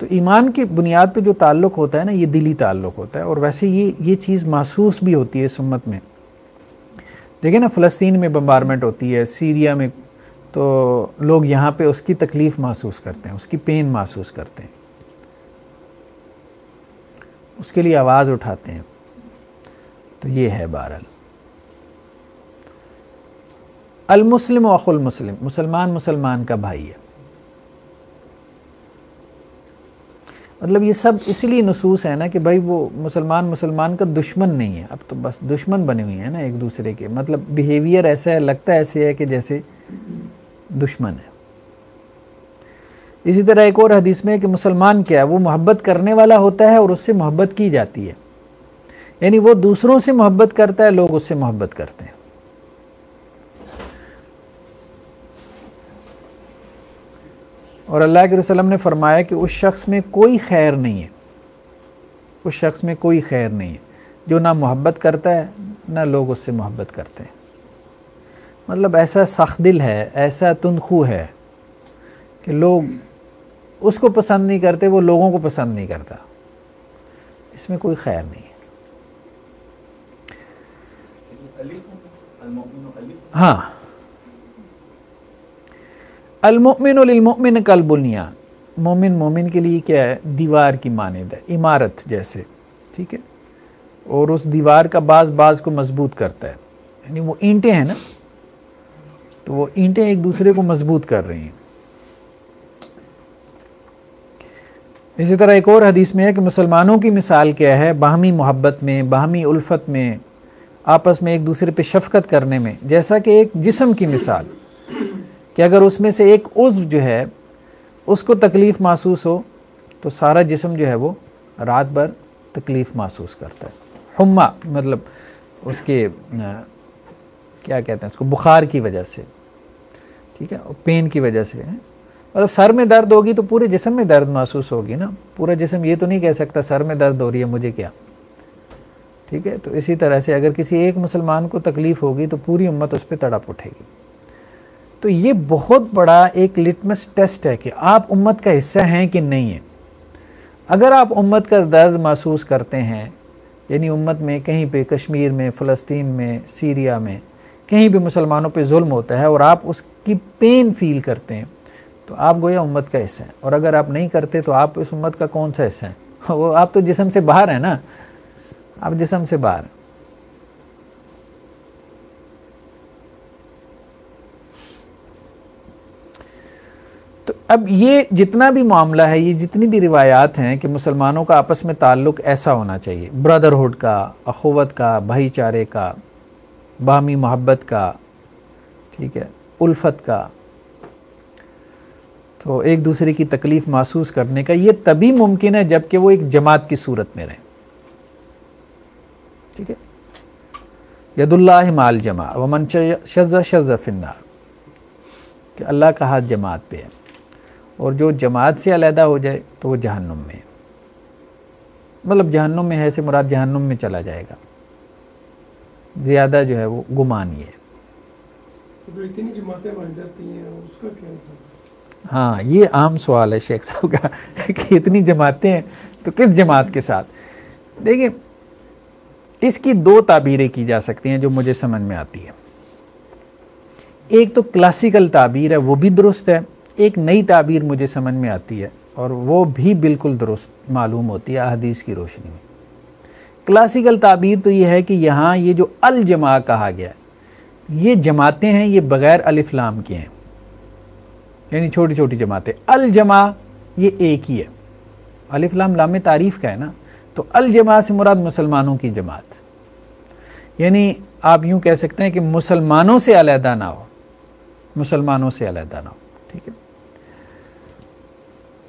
تو ایمان کی بنیاد پہ جو تعلق ہوتا ہے نا، یہ دلی تعلق ہوتا ہے. اور ویسے یہ چیز محسوس بھی ہوتی ہے اس امت میں. دیکھیں نا، فلسطین میں بمبارمنٹ ہوتی ہے، سیریا میں، تو لوگ یہاں پہ اس کی تکلیف محسوس کرتے ہیں، اس کی پین محسوس کرتے ہیں، اس کے لیے آواز اٹھاتے ہیں. تو یہ ہے بہرحال. المسلم اخو المسلم، مسلمان مسلمان کا بھائی ہے. مطلب یہ سب اس لیے نصوص ہے نا کہ بھائی وہ مسلمان مسلمان کا دشمن نہیں ہے. اب تو بس دشمن بنے ہوئے ہیں نا ایک دوسرے کے. مطلب بیہیویئر ایسا ہے، لگتا ایسے ہے کہ جیسے دشمن ہے. اسی طرح ایک اور حدیث میں ہے کہ مسلمان کیا ہے؟ وہ محبت کرنے والا ہوتا ہے اور اس سے محبت کی جاتی ہے. یعنی وہ دوسروں سے محبت کرتا ہے، لوگ اس سے محبت کرتے ہیں. اور اللہ کے رسول نے فرمایا کہ اس شخص میں کوئی خیر نہیں ہے، اس شخص میں کوئی خیر نہیں ہے جو نہ محبت کرتا ہے نہ لوگ اس سے محبت کرتے ہیں. مطلب ایسا سخت دل ہے، ایسا تندخو ہے کہ لوگ اس کو پسند نہیں کرتے، وہ لوگوں کو پسند نہیں کرتا. اس میں کوئی خیر نہیں ہے. ہاں، المؤمن للمؤمن کالبنیان، مومن مومن کے لیے کیا ہے؟ دیوار کی مانند ہے، عمارت جیسے. ٹھیک ہے. اور اس دیوار کا بعض کو مضبوط کرتا ہے. یعنی وہ اینٹیں ہیں نا، تو وہ اینٹیں ایک دوسرے کو مضبوط کر رہی ہیں. اسی طرح ایک اور حدیث میں ہے کہ مسلمانوں کی مثال کیا ہے؟ باہمی محبت میں، باہمی الفت میں، آپس میں ایک دوسرے پہ شفقت کرنے میں. جیسا کہ ایک جسم کی مثال، کہ اگر اس میں سے ایک عضو جو ہے اس کو تکلیف محسوس ہو تو سارا جسم جو ہے وہ رات بھر تکلیف محسوس کرتا ہے. حمہ مطلب اس کے کیا کہتے ہیں اس کو، بخار کی وجہ سے. ٹھیک ہے. پین کی وجہ سے. مطلب سر میں درد ہوگی تو پورے جسم میں درد محسوس ہوگی نا. پورا جسم یہ تو نہیں کہہ سکتا سر میں درد ہو رہی ہے مجھے کیا. ٹھیک ہے. تو اسی طرح سے اگر کسی ایک مسلمان کو تکلیف ہوگی تو پوری امت اس پہ تڑپ اٹھے گی. تو یہ بہت بڑا ایک لٹمس ٹیسٹ ہے کہ آپ امت کا حصہ ہیں کہ نہیں ہیں. اگر آپ امت کا درد محسوس کرتے ہیں، یعنی امت میں کہیں پہ کشمیر میں، فلسطین میں، سیریا میں کہیں بھی مسلمانوں پہ ظلم ہوتا ہے اور آپ اس کی پین فیل کرتے ہیں، تو آپ گویا امت کا حصہ ہیں. اور اگر آپ نہیں کرتے تو آپ اس امت کا کون سا حصہ ہیں؟ وہ آپ تو جسم سے باہر ہیں نا. آپ جسم سے باہر ہیں. تو اب یہ جتنا بھی معاملہ ہے، یہ جتنی بھی روایات ہیں کہ مسلمانوں کا آپس میں تعلق ایسا ہونا چاہیے، برادرہڈ کا، اخوت کا، بھائی چارے کا، باہمی محبت کا، ٹھیک ہے، الفت کا، تو ایک دوسرے کی تکلیف محسوس کرنے کا، یہ تبھی ممکن ہے جب کہ وہ ایک جماعت کی صورت میں رہیں. ٹھیک ہے. ید اللہ مع الجماع ومن شذ شذ فی النار، کہ اللہ کا ہاتھ جماعت پہ ہے، اور جو جماعت سے علیحدہ ہو جائے تو وہ جہنم میں ہے. مطلب جہنم میں ہے سے مراد جہنم میں چلا جائے گا. زیادہ جو ہے وہ گمان یہ ہے. تو اتنی جماعتیں بن جاتی ہیں اس کا کیا حساب؟ ہاں، یہ عام سوال ہے شیخ صاحب کا کہ اتنی جماعتیں ہیں تو کس جماعت کے ساتھ؟ دیکھیں، اس کی دو تعبیریں کی جا سکتی ہیں جو مجھے سمجھ میں آتی ہے. ایک تو کلاسیکل تعبیر ہے، وہ بھی درست ہے. ایک نئی تعبیر مجھے سمجھ میں آتی ہے اور وہ بھی بالکل درست معلوم ہوتی ہے احادیث کی روشنی میں. کلاسیکل تعبیر تو یہ ہے کہ یہاں یہ جو الجماع کہا گیا ہے، یہ جماعتیں ہیں، یہ بغیر الف لام کے ہیں، یعنی چھوٹی چھوٹی جماعتیں. الجماع یہ ایک ہی ہے. الف لام لام تعریف کا ہے نا. تو الجماعت سے مراد مسلمانوں کی جماعت، یعنی آپ یوں کہہ سکتے ہیں کہ مسلمانوں سے علیحدہ نہ ہو، مسلمانوں سے علیحدہ نہ ہو، ٹھیک ہے،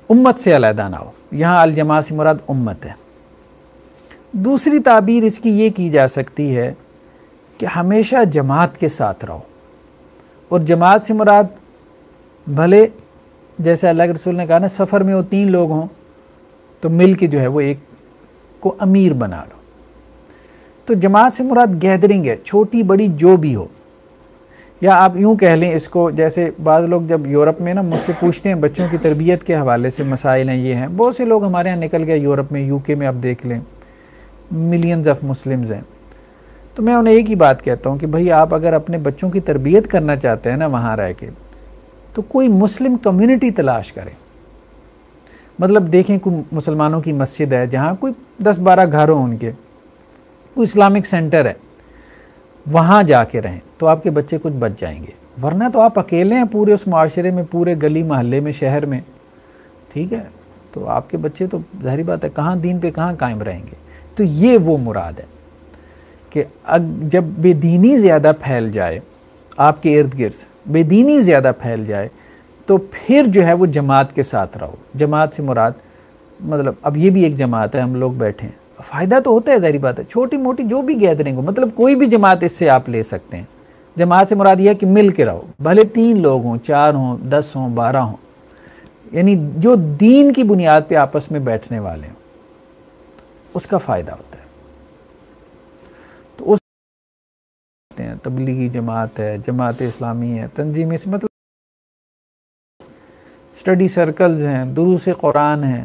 امت سے علیحدہ نہ ہو، یہاں الجماعت سے مراد امت ہے۔ دوسری تعبیر اس کی یہ کی جا سکتی ہے کہ ہمیشہ جماعت کے ساتھ رہو، اور جماعت سے مراد بھلے جیسے اللہ کے رسول نے کہا نا سفر میں وہ 3 لوگ ہوں تو مل کے جو ہے وہ ایک کو امیر بنا لو، تو جماعت سے مراد گیدرنگ ہے، چھوٹی بڑی جو بھی ہو، یا آپ یوں کہہ لیں اس کو، جیسے بعض لوگ جب یورپ میں نا مجھ سے پوچھتے ہیں بچوں کی تربیت کے حوالے سے مسائل ہیں، یہ ہیں، بہت سے لوگ ہمارے یہاں نکل گئے یورپ میں، UK میں آپ دیکھ لیں ملینز آف مسلمز ہیں، تو میں انہیں ایک ہی بات کہتا ہوں کہ بھئی آپ اگر اپنے بچوں کی تربیت کرنا چاہتے ہیں نا وہاں رہ کے، تو کوئی مسلم کمیونٹی تلاش کریں، مطلب دیکھیں کوئی مسلمانوں کی مسجد ہے جہاں کوئی 10-12 گھر ہوں ان کے، کوئی اسلامک سینٹر ہے، وہاں جا کے رہیں تو آپ کے بچے کچھ بچ جائیں گے، ورنہ تو آپ اکیلے ہیں پورے اس معاشرے میں، پورے گلی محلے میں، شہر میں، ٹھیک ہے، تو آپ کے بچے تو ظاہری بات ہے کہاں دین پہ کہاں قائم رہیں گے۔ تو یہ وہ مراد ہے کہ جب بے دینی زیادہ پھیل جائے آپ کے ارد گرد، بے دینی زیادہ پھیل جائے تو پھر جو ہے وہ جماعت کے ساتھ رہو۔ جماعت سے مراد مطلب اب یہ بھی ایک جماعت ہے، ہم لوگ بیٹھے ہیں، فائدہ تو ہوتا ہے ظاہری بات ہے، چھوٹی موٹی جو بھی گیدرنگ ہو، مطلب کوئی بھی جماعت اس سے آپ لے سکتے ہیں۔ جماعت سے مراد یہ ہے کہ مل کے رہو، بھلے 3 لوگ ہوں، 4 ہوں، 10 ہوں، 12 ہوں، یعنی جو دین کی بنیاد پہ آپس میں بیٹھنے والے ہوں، اس کا فائدہ ہوتا ہے۔ تو اس تبلیغی جماعت ہے، جماعت اسلامی ہے، تنظیمی سے مطلب اسٹڈی سرکلز ہیں، دروس قرآن ہیں،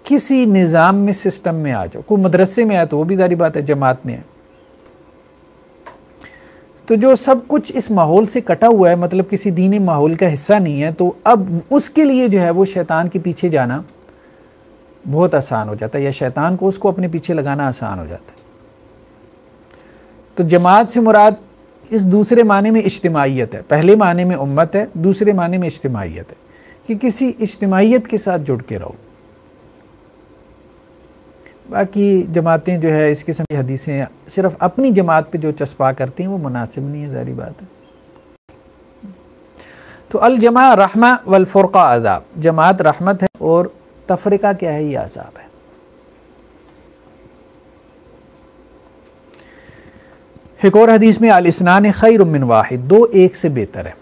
کسی نظام میں سسٹم میں آ جاؤ، کوئی مدرسے میں آئے تو وہ بھی ظاہری بات ہے جماعت میں ہے۔ تو جو سب کچھ اس ماحول سے کٹا ہوا ہے، مطلب کسی دینی ماحول کا حصہ نہیں ہے، تو اب اس کے لیے جو ہے وہ شیطان کے پیچھے جانا بہت آسان ہو جاتا ہے، یا شیطان کو اس کو اپنے پیچھے لگانا آسان ہو جاتا ہے۔ تو جماعت سے مراد اس دوسرے معنی میں اجتماعیت ہے، پہلے معنی میں امت ہے، دوسرے معنی میں اجتماعیت ہے، کہ کسی اجتماعیت کے ساتھ جڑ کے رہو۔ باقی جماعتیں جو ہے اس قسم کی حدیثیں صرف اپنی جماعت پہ جو چسپا کرتی ہیں وہ مناسب نہیں ہے، ظاہری بات ہے۔ تو الجماع رحمہ والفرقہ عذاب، جماعت رحمت ہے اور تفرقہ کیا ہے؟ یہ عذاب ہے۔ ایک اور حدیث میں الاثنان خیر من واحد، 2 ایک سے بہتر ہے،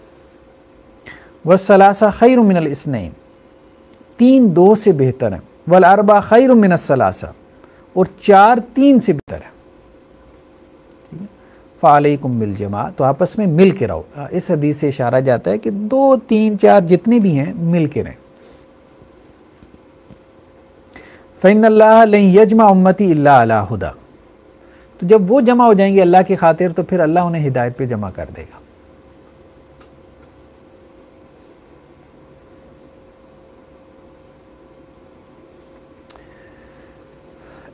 والثلاثہ خیر من الاثنین، 3 2 سے بہتر ہے، والاربع خیر من الثلاثہ، اور 4 3 سے بہتر ہے۔ فعلیکم بالجماع، تو آپس میں مل کے رہو۔ اس حدیث سے اشارہ جاتا ہے کہ 2 3 4 جتنے بھی ہیں مل کے رہیں۔ فإن اللہ لن یجمع امتی الا علی ھدی، تو جب وہ جمع ہو جائیں گے اللہ کی خاطر تو پھر اللہ انہیں ہدایت پہ جمع کر دے گا۔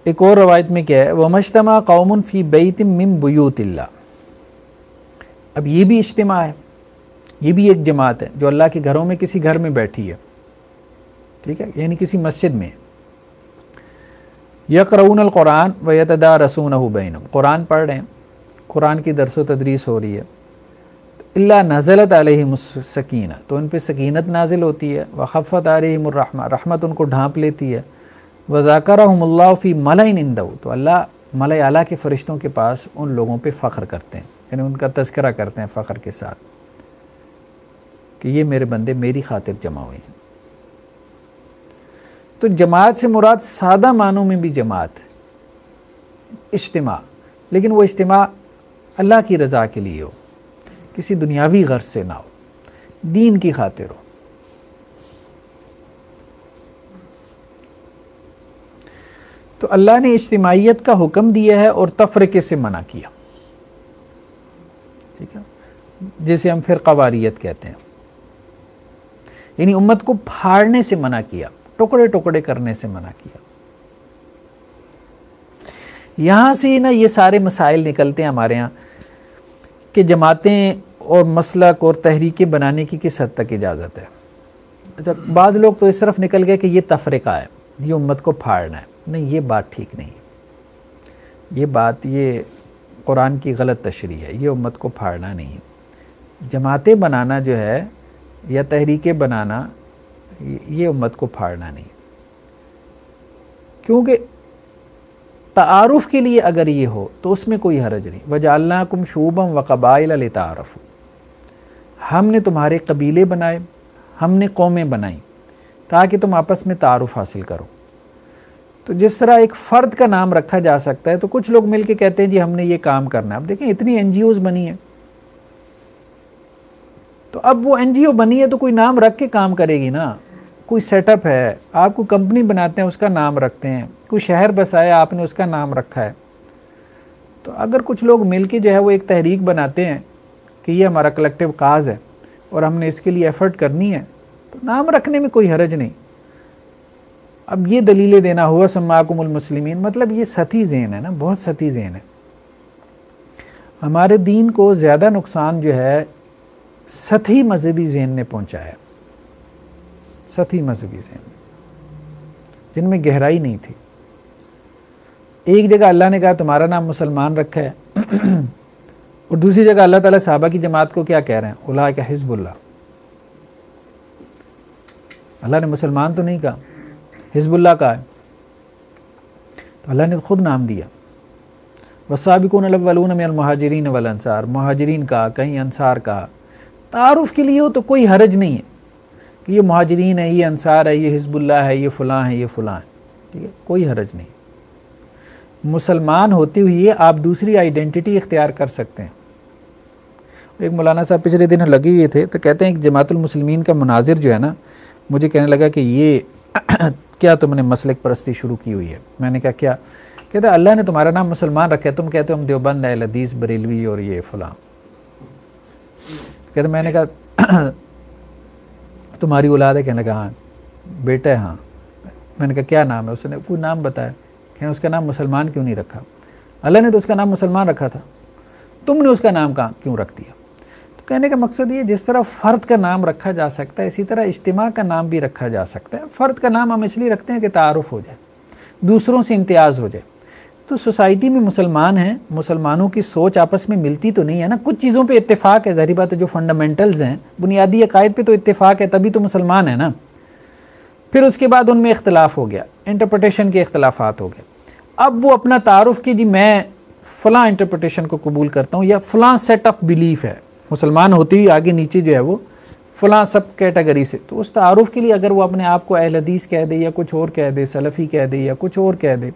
ایک اور روایت میں کیا ہے؟ وَمَجْتَمَعَ قَوْمٌ فِي بَيْتٍ مِّن بُيُوتِ اللَّهِ، اب یہ بھی اجتماع ہے، یہ بھی ایک جماعت ہے جو اللہ کے گھروں میں کسی گھر میں بیٹھی ہے، ٹھیک ہے، یعنی کسی مسجد میں۔ یقرؤون القرآن ویتدارسونہ بینہم، قرآن پڑھ رہے ہیں، قرآن کی درس و تدریس ہو رہی ہے، الا نزلت علیہم السکینہ، تو ان پہ سکینت نازل ہوتی ہے، وخفت علیہم الرحمہ، رحمت ان کو ڈھانپ لیتی ہے، وذاکرہم اللہ فی ملأ عندہ، تو اللہ ملأ اعلیٰ کے فرشتوں کے پاس ان لوگوں پہ فخر کرتے ہیں، یعنی ان کا تذکرہ کرتے ہیں فخر کے ساتھ کہ یہ میرے بندے میری خاطر جمع ہوئے ہیں۔ تو جماعت سے مراد سادہ معنوں میں بھی جماعت، اجتماع، لیکن وہ اجتماع اللہ کی رضا کے لیے ہو، کسی دنیاوی غرض سے نہ ہو، دین کی خاطر ہو۔ تو اللہ نے اجتماعیت کا حکم دیا ہے اور تفرقے سے منع کیا، ٹھیک ہے، جسے ہم فرقہ واریت کہتے ہیں، یعنی امت کو پھاڑنے سے منع کیا، ٹکڑے ٹکڑے کرنے سے منع کیا۔ یہاں سے نا یہ سارے مسائل نکلتے ہیں ہمارے ہاں کہ جماعتیں اور مسلک اور تحریکیں بنانے کی کس حد تک اجازت ہے۔ اچھا، بعض لوگ تو اس طرف نکل گئے کہ یہ تفرقہ ہے، یہ امت کو پھاڑنا ہے، نہیں، یہ بات ٹھیک نہیں ہے، یہ قرآن کی غلط تشریح ہے، یہ امت کو پھاڑنا نہیں ہے۔ جماعتیں بنانا جو ہے یا تحریکیں بنانا، یہ امت کو پھاڑنا نہیں، کیونکہ تعارف کے لیے اگر یہ ہو تو اس میں کوئی حرج نہیں۔ وَجَعَلْنَاكُمْ شُعُوبًا وَقَبَائِلَ لِتَعَارَفُوا، ہم نے تمہارے قبیلے بنائے، ہم نے قومیں بنائیں تاکہ تم آپس میں تعارف حاصل کرو۔ تو جس طرح ایک فرد کا نام رکھا جا سکتا ہے، تو کچھ لوگ مل کے کہتے ہیں جی ہم نے یہ کام کرنا ہے۔ اب دیکھیں اتنی این جی اوز بنی ہیں، تو اب وہ این جی او بنی ہے تو کوئی نام رکھ کے کام کرے گی نا، کوئی سیٹ اپ ہے، آپ کو کمپنی بناتے ہیں اس کا نام رکھتے ہیں، کوئی شہر بسایا آپ نے اس کا نام رکھا ہے۔ تو اگر کچھ لوگ مل کے جو ہے وہ ایک تحریک بناتے ہیں کہ یہ ہمارا کلیکٹیو کاز ہے اور ہم نے اس کے لیے ایفرٹ کرنی ہے، تو نام رکھنے میں کوئی حرج نہیں۔ اب یہ دلیلیں دینا ہوا سماکم المسلمین، مطلب یہ سطحی ذہن ہے نا، بہت سطحی ذہن ہے۔ ہمارے دین کو زیادہ نقصان جو ہے سطحی مذہبی ذہن نے پہنچایا، سطحی مذہبی ذہن جن میں گہرائی نہیں تھی۔ ایک جگہ اللہ نے کہا تمہارا نام مسلمان رکھا ہے، اور دوسری جگہ اللہ تعالیٰ صحابہ کی جماعت کو کیا کہہ رہے ہیں؟ اولئک حزب اللہ۔ اللہ نے مسلمان تو نہیں کہا، حزب اللہ کہا ہے، تو اللہ نے خود نام دیا۔ والسابقون الاولون من المہاجرین والانصار، مہاجرین کہا، کہیں انصار کہا۔ تعارف کے لیے ہو تو کوئی حرج نہیں ہے کہ یہ مہاجرین ہے، یہ انصار ہے، یہ حزب اللہ ہے، یہ فلاں ہے، یہ فلاں ہے، ٹھیک ہے، کوئی حرج نہیں۔ مسلمان ہوتے ہوئے آپ دوسری آئیڈینٹی اختیار کر سکتے ہیں۔ ایک مولانا صاحب پچھلے دن لگے ہوئے تھے تو کہتے ہیں کہ جماعت المسلمین کا مناظر جو ہے نا، مجھے کہنے لگا کہ یہ کیا تم نے مسلک پرستی شروع کی ہوئی ہے؟ میں نے کہا کیا؟ کہتے ہیں اللہ نے تمہارا نام مسلمان رکھا ہے، تم کہتے ہو ہم دیوبند اہل حدیث بریلوی اور یہ فلاں۔ کہتے میں نے کہا تمہاری اولاد ہے؟ کہنے لگا ہاں۔ بیٹا ہے؟ ہاں۔ میں نے کہا کیا نام ہے؟ اس نے کوئی نام بتایا، کہنے اس کا نام مسلمان کیوں نہیں رکھا؟ اللہ نے تو اس کا نام مسلمان رکھا تھا، تم نے اس کا نام کیوں رکھ دیا؟ تو کہنے کا مقصد یہ، جس طرح فرد کا نام رکھا جا سکتا ہے اسی طرح اجتماع کا نام بھی رکھا جا سکتا ہے۔ فرد کا نام ہم اس لیے رکھتے ہیں کہ تعارف ہو جائے، دوسروں سے امتیاز ہو جائے۔ تو سوسائٹی میں مسلمان ہیں، مسلمانوں کی سوچ آپس میں ملتی تو نہیں ہے نا، کچھ چیزوں پہ اتفاق ہے، ظاہری بات ہے، جو فنڈامنٹلز ہیں، بنیادی عقائد پہ تو اتفاق ہے، تبھی تو مسلمان ہے نا۔ پھر اس کے بعد ان میں اختلاف ہو گیا، انٹرپریٹیشن کے اختلافات ہو گئے۔ اب وہ اپنا تعارف کی جی میں فلاں انٹرپریٹیشن کو قبول کرتا ہوں، یا فلاں سیٹ آف بیلیف ہے، مسلمان ہوتی ہی آگے نیچے جو ہے وہ فلاں سب کیٹیگری سے، تو اس تعارف کے لیے اگر وہ اپنے آپ کو اہل حدیث کہہ دے، یا کچھ اور کہہ دے، سلفی کہہ دے، یا کچھ اور کہہ دے،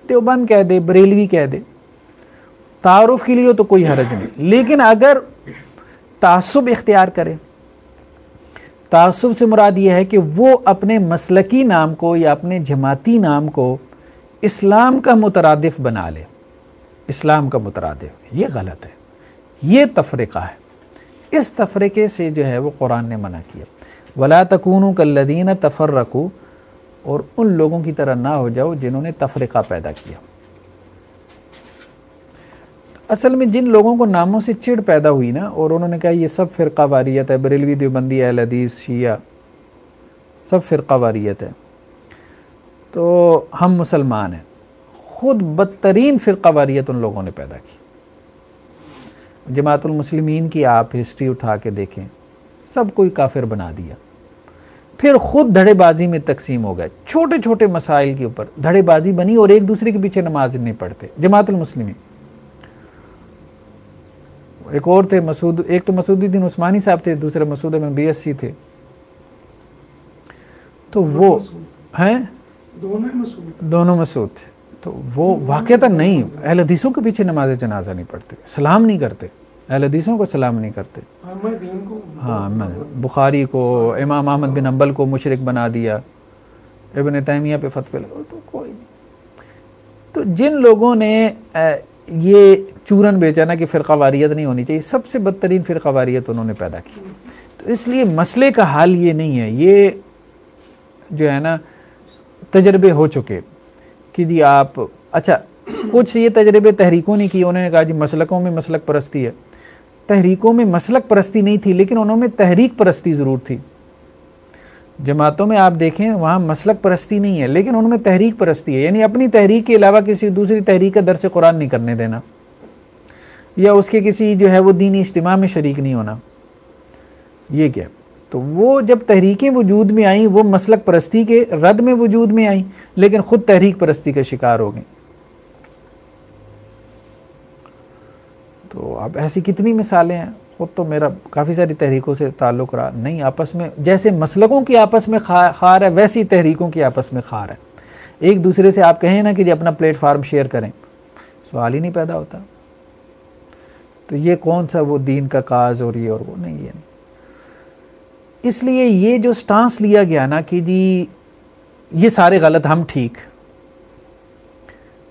دیوبند کہہ دے، بریلوی کہہ دے، تعارف کے لیے تو کوئی حرج نہیں۔ لیکن اگر تعصب اختیار کرے، تعصب سے مراد یہ ہے کہ وہ اپنے مسلکی نام کو یا اپنے جماعتی نام کو اسلام کا مترادف بنا لے، اسلام کا مترادف، یہ غلط ہے، یہ تفرقہ ہے۔ اس تفرقے سے جو ہے وہ قرآن نے منع کیا، وَلَا تَكُونُوا كَالَّذِينَ تَفَرَّقُوا، اور ان لوگوں کی طرح نہ ہو جاؤ جنہوں نے تفرقہ پیدا کیا۔ اصل میں جن لوگوں کو ناموں سے چڑ پیدا ہوئی نا، اور انہوں نے کہا یہ سب فرقہ واریت ہے، بریلوی، دیوبندی، اہل حدیث، شیعہ، سب فرقہ واریت ہے، تو ہم مسلمان ہیں، خود بدترین فرقہ واریت ان لوگوں نے پیدا کی۔ جماعت المسلمین کی آپ ہسٹری اٹھا کے دیکھیں، سب کوئی کافر بنا دیا، پھر خود دھڑے بازی میں تقسیم ہو گئے، چھوٹے چھوٹے مسائل کے اوپر دھڑے بازی بنی، اور ایک دوسرے کے پیچھے نماز نہیں پڑھتے۔ جماعت المسلمین، ایک اور تھے مسعود، ایک تو مسعود الدین عثمانی صاحب تھے، دوسرے مسعود بن BSc تھے، تو وہ ہیں دونوں مسعود تھے، تو وہ واقعتاً نہیں، اہل حدیثوں کے پیچھے نماز جنازہ نہیں پڑھتے، سلام نہیں کرتے، اہل حدیثوں کو سلام نہیں کرتے۔ ہاں، بخاری کو، امام احمد بن حنبل کو مشرک بنا دیا، ابن تیمیہ پہ فتوی لگا، تو کوئی نہیں۔ تو جن لوگوں نے یہ چورن بیچا نا کہ فرقہ واریت نہیں ہونی چاہیے، سب سے بدترین فرقہ واریت انہوں نے پیدا کی۔ تو اس لیے مسئلے کا حل یہ نہیں ہے، یہ جو ہے نا تجربے ہو چکے کہ جی آپ، اچھا کچھ یہ تجربے تحریکوں نے کی، انہوں نے کہا جی مسلکوں میں مسلک پرستی ہے، تحریکوں میں مسلک پرستی نہیں تھی، لیکن انہوں میں تحریک پرستی ضرور تھی۔ جماعتوں میں آپ دیکھیں وہاں مسلک پرستی نہیں ہے لیکن ان میں تحریک پرستی ہے، یعنی اپنی تحریک کے علاوہ کسی دوسری تحریک کا درس قرآن نہیں کرنے دینا، یا اس کے کسی جو ہے وہ دینی اجتماع میں شریک نہیں ہونا. یہ کیا؟ تو وہ جب تحریکیں وجود میں آئیں وہ مسلک پرستی کے رد میں وجود میں آئیں لیکن خود تحریک پرستی کا شکار ہو گئیں. تو اب ایسی کتنی مثالیں ہیں. خود تو میرا کافی ساری تحریکوں سے تعلق رہا نہیں، آپس میں جیسے مسلکوں کی آپس میں خار ہے ویسی تحریکوں کی آپس میں خار ہے. ایک دوسرے سے آپ کہیں نا کہ جی اپنا پلیٹ فارم شیئر کریں، سوال ہی نہیں پیدا ہوتا. تو یہ کون سا وہ دین کا کاز اور یہ اور وہ نہیں، یہ نہیں. اس لیے یہ جو سٹانس لیا گیا نا کہ جی یہ سارے غلط ہم ٹھیک،